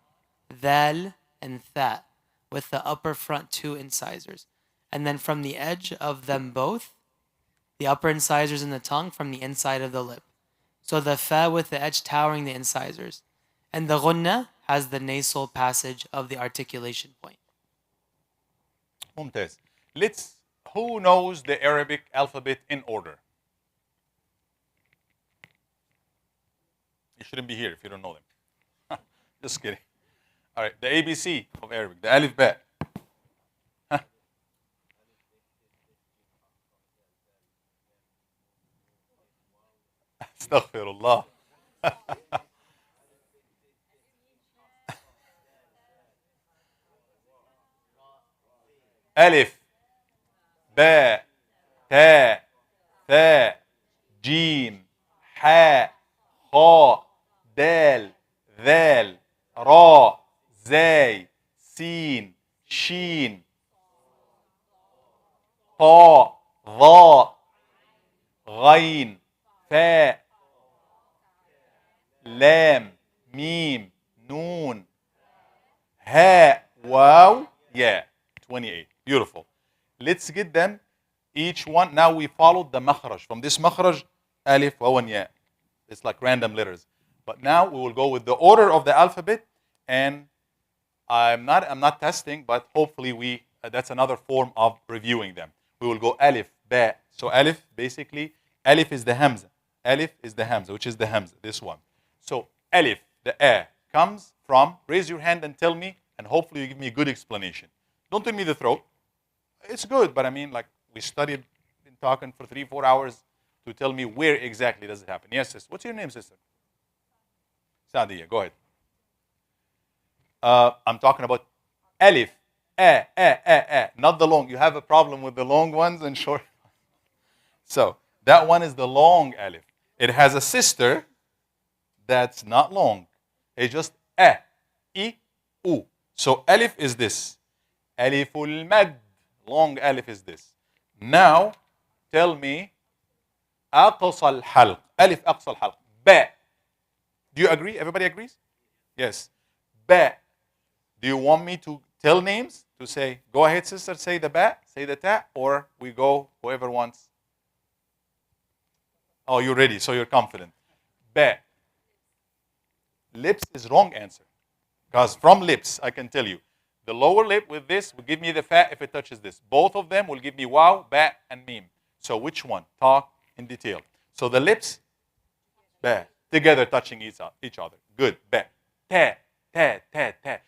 Dal, and Tha, with the upper front two incisors. And then from the edge of them both, the upper incisors in the tongue from the inside of the lip. So the Fa with the edge towering the incisors. And the Ghunna has the nasal passage of the articulation point. ممتاز. Who knows the Arabic alphabet in order? You shouldn't be here if you don't know them. Just kidding. All right, the ABC of Arabic, the Alif Ba. Astaghfirullah. ألف باء تاء ثاء جيم حاء خاء دال ذال راء زاي سين شين طاء ظاء غين فاء لام ميم نون هاء واو ياء. 28. Beautiful. Let's get them each one. Now we followed the makhraj. From this makhraj, alif, waw, and ya. It's like random letters. But now we will go with the order of the alphabet, and I'm not testing, but hopefully that's another form of reviewing them. We will go alif, ba. So alif, basically, alif is the hamza. Alif is the hamza, which is the hamza, this one. So alif, the a, comes from, raise your hand and tell me, and hopefully you give me a good explanation. Don't tell me the throat. It's good, but I mean, like, we studied, been talking for 3-4 hours to tell me where exactly does it happen. Yes, sister. What's your name, sister? Sadia, go ahead. I'm talking about alif, not the long. You have a problem with the long ones and short. So that one is the long alif. It has a sister that's not long. It's just I, U. So alif is this. Aliful mad. Long alif is this. Now, tell me, أقصى الحلق. Alif أقصى الحلق. Ba. Do you agree? Everybody agrees? Yes. Ba. Do you want me to tell names? To say, go ahead, sister, say the ba, say the ta, or we go, whoever wants. Oh, you're ready, so you're confident. Ba. Lips is wrong answer. Because from lips, I can tell you, the lower lip with this will give me the fa if it touches this. Both of them will give me waw, ba, and mim. So which one? Talk in detail. So the lips, ba, together touching each other. Good, ba. Ta, ta, ta, ta.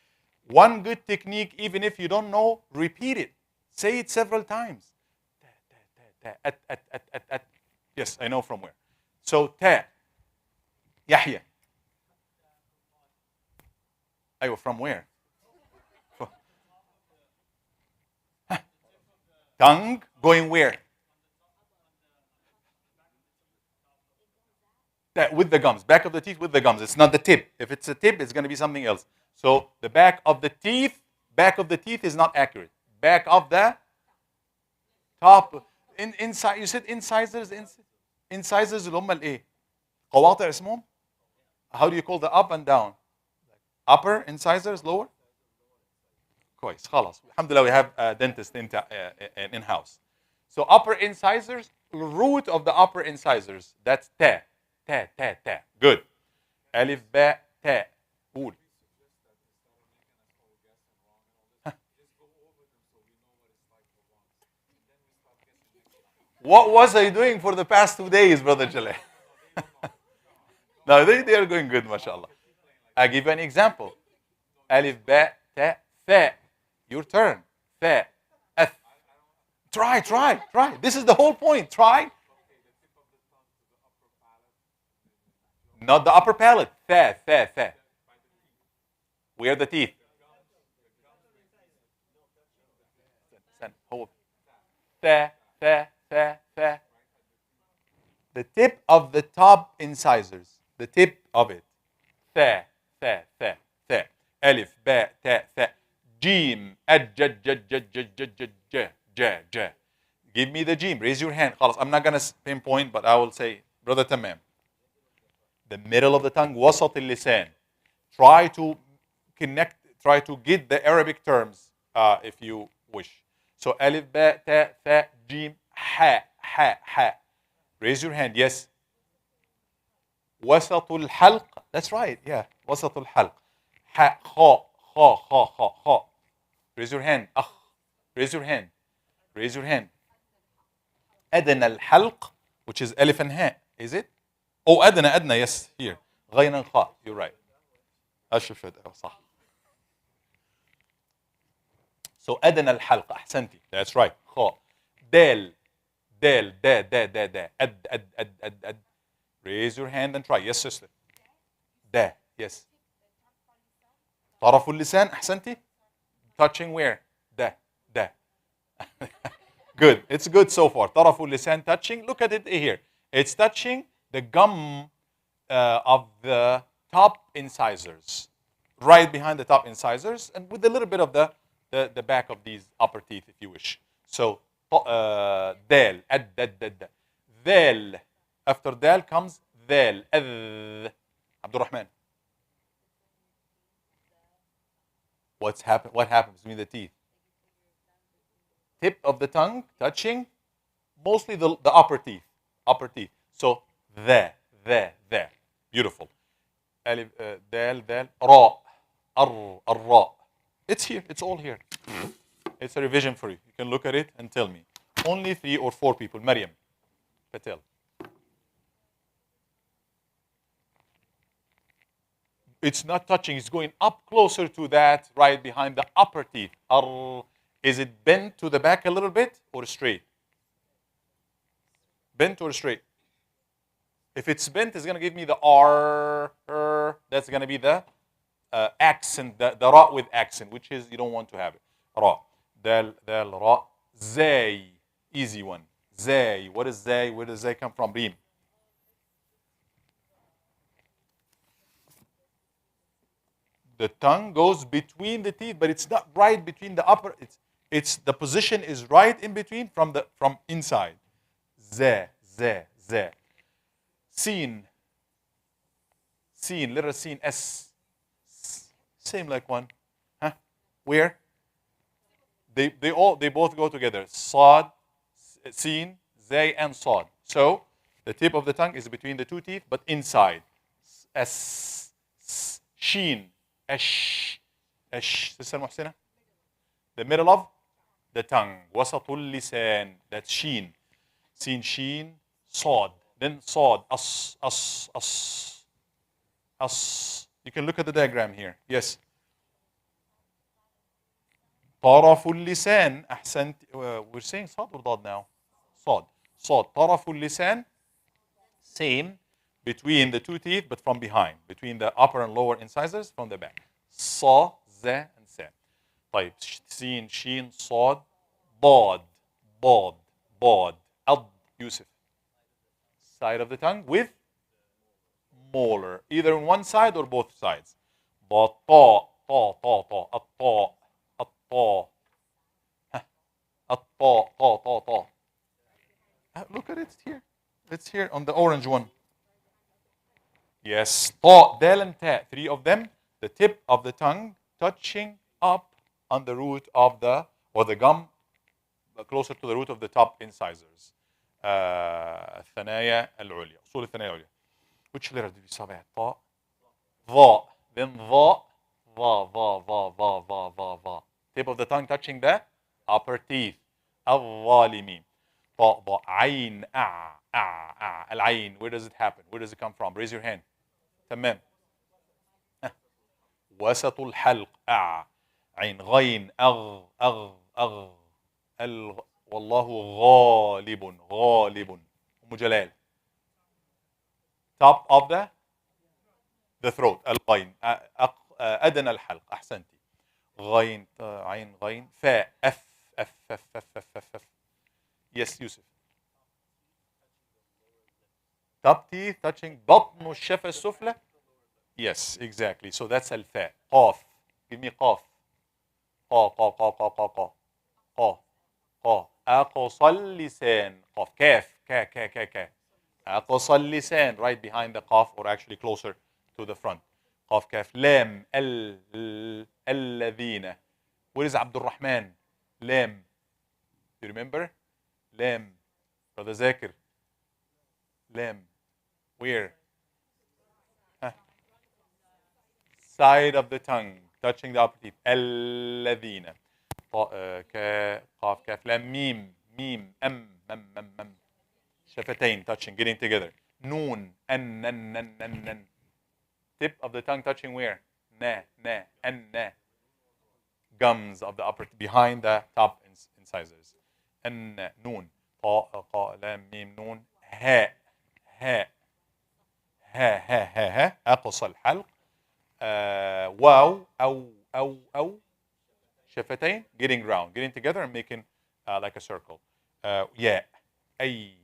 One good technique, even if you don't know, repeat it. Say it several times. Ta, ta, ta, ta. At. Yes, I know from where. So ta. Yahya. Aywa, from where? Tongue going where? That, with the gums. Back of the teeth with the gums. It's not the tip. If it's a tip, it's going to be something else. So the back of the teeth is not accurate. Back of the top. Inside, you said incisors. Incisors اللي هم الايه؟ قواطع اسمهم? How do you call the up and down? Upper incisors, lower? كويس خلاص. الحمد لله we have a dentist in house. So upper incisors, root of the upper incisors, that's ta. Ta, ta, ta. Good. Alif, ba, ta. قول. What was I doing for the past 2 days, Brother Jaleh? No, they are going good, mashallah. I give you an example. Alif, ba, ta, fa. Your turn. Fa. F. Try. This is the whole point. Try. Not the upper palate. Fa. Where are the teeth? Hold. Fa. The tip of the top incisors. The tip of it. ثاء ثاء ثاء ثاء ألف باء تاء ثاء جيم أد جد جد جد جد جد جد ج ج ج. Give me the jim. Raise your hand. خلاص. I'm not gonna pinpoint, but I will say, brother تمام. The middle of the tongue, وسط اللسان. Try to connect. Try to get the Arabic terms if you wish. So ألف باء تاء ثاء جيم حاء حاء حاء. Raise your hand. Yes. وسط الحلق. That's right. Yeah. وسط الحلق. حاء خاء خاء خاء خاء خاء. Raise your hand. أخ. Raise your hand. Raise your hand. أدنى الحلق, which is ألف and هاء. Is it? Oh, أدنى. Yes. Here. غين خاء. You're right. أشوف صح. So أدنى الحلق. أحسنتي. That's right. خاء. دال دال دا دا دا دا أد. Raise your hand and try. Yes, sister. دا. Yes. طرف اللسان. أحسنتي. Touching where? دا. Good. It's good so far. طرف اللسان touching. Look at it here. It's touching the gum of the top incisors. Right behind the top incisors and with a little bit of the back of these upper teeth if you wish. So, دال. أد. ذال. After dal comes ذال. أذ. عبد الرحمن. What happens with the teeth? Tip of the tongue touching mostly the upper teeth. So the. Beautiful. Alif, dal, ra, ar. It's here. It's all here. It's a revision for you. You can look at it and tell me. Only 3 or 4 people. Maryam Patel. It's not touching. It's going up closer to that, right behind the upper teeth. Ar. Is it bent to the back a little bit or straight? Bent or straight? If it's bent, it's going to give me the R. That's going to be the accent, the ra with accent, which is you don't want to have it. Ra. Dal, ra. Zay. Easy one. Zay. What is zay? Where does zay come from? Reem. The tongue goes between the teeth, but it's not right between the upper. It's the position is right in between from inside. Z. Seen. Letter seen. S. Same like one. Huh? Where? They both go together. Sad, seen, zay, and sad. So the tip of the tongue is between the 2 teeth, but inside. S. Sheen. Ash. Sister Muhsina. The middle of the tongue. وسط اللسان. That's sheen. Seen, sheen, صاد. Then صاد. As. You can look at the diagram here. Yes. طرف اللسان. أحسنت. We're saying صاد or ضاد now? صاد. طرف اللسان. Same. Between the 2 teeth, but from behind. Between the upper and lower incisors, from the back. صا, ذا, and سا. طيب. سين, شين, صاد, ضاد. أض. Yusuf. Side of the tongue with molar. Either on one side or both sides. ضاد, طا. الطاء. الطاء. Look at it here. It's here on the orange one. Yes. طاء, دال, and تاء. 3 of them. The tip of the tongue touching up on the root of the gum, closer to the root of the top incisors. الثنايا العليا. أصول الثنايا العليا. Which letter did we stop at? طاء. ظاء. Then ظاء. ظا. Tip of the tongue touching the upper teeth. الظالمين. طاء ضاء. عين. العين. Where does it happen? Where does it come from? Raise your hand. تمام. وسط الحلق. عين. غين. أغ. والله غالب. أم جلال. Top of the throat. الغين. أدنى الحلق. أحسنتي. غين. عين. غين. فاء. أف. Yes, Yusuf. Top teeth touching بطن الشفة السفلى. Yes, exactly. So that's الفاء. قاف. Give me قاف. قا قا قا قا قا قا قا قا. أقصى اللسان. قاف. كاف. كا كا كا كا. أقصى اللسان. Right behind the قاف, or actually closer to the front. قاف كاف. لام. الذين. Where is عبد الرحمن? لام. Do you remember? لام. Brother Zakir. لام. Where? Side of the tongue, touching the upper teeth. الذين. قاف كاف لام ميم. ميم مم. شفتين touching, getting together. نون ان. Tip of the tongue touching where? Na. An. Gums of the upper, behind the top incisors. ان. نون. قا لام ميم نون. هاء. ها أقصى الحلق. واو أو شفتين, getting round, getting together and making like a circle. ياء. أي.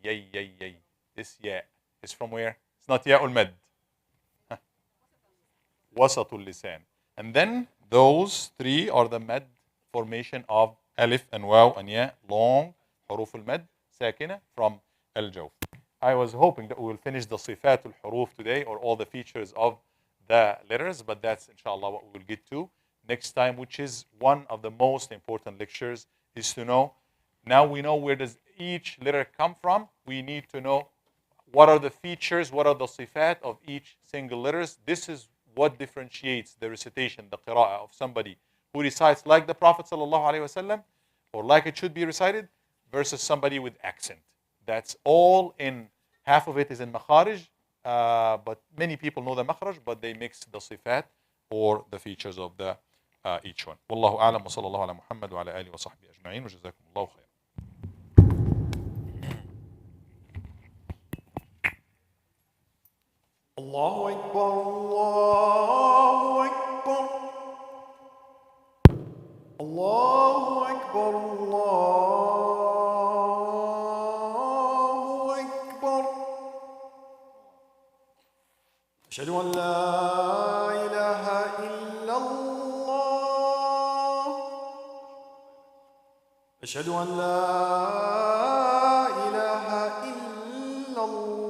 This ياء is from where? It's not ياء المد. وسط اللسان. And then those three are the mad formation of ألف and واو and ياء, long حروف المد ساكنة from الجوف. I was hoping that we will finish the صفات الحروف today, or all the features of the letters, but that's inshallah what we will get to next time, which is one of the most important lectures, is to know, now we know where does each letter come from, we need to know what are the features, what are the صفات of each single letters. This is what differentiates the recitation, the qira'ah of somebody who recites like the Prophet ﷺ, or like it should be recited, versus somebody with accent. That's all in, half of it is in makharij, but many people know the makhraj, but they mix the sifat or the features of the each one. Wallahu a'lam wa sallallahu ala Muhammad wa ala alihi wa sahbihi ajma'in wa jazakumullahu khair. الله أكبر الله أكبر الله أكبر الله أكبر أشهد أن لا إله إلا الله أشهد أن لا إله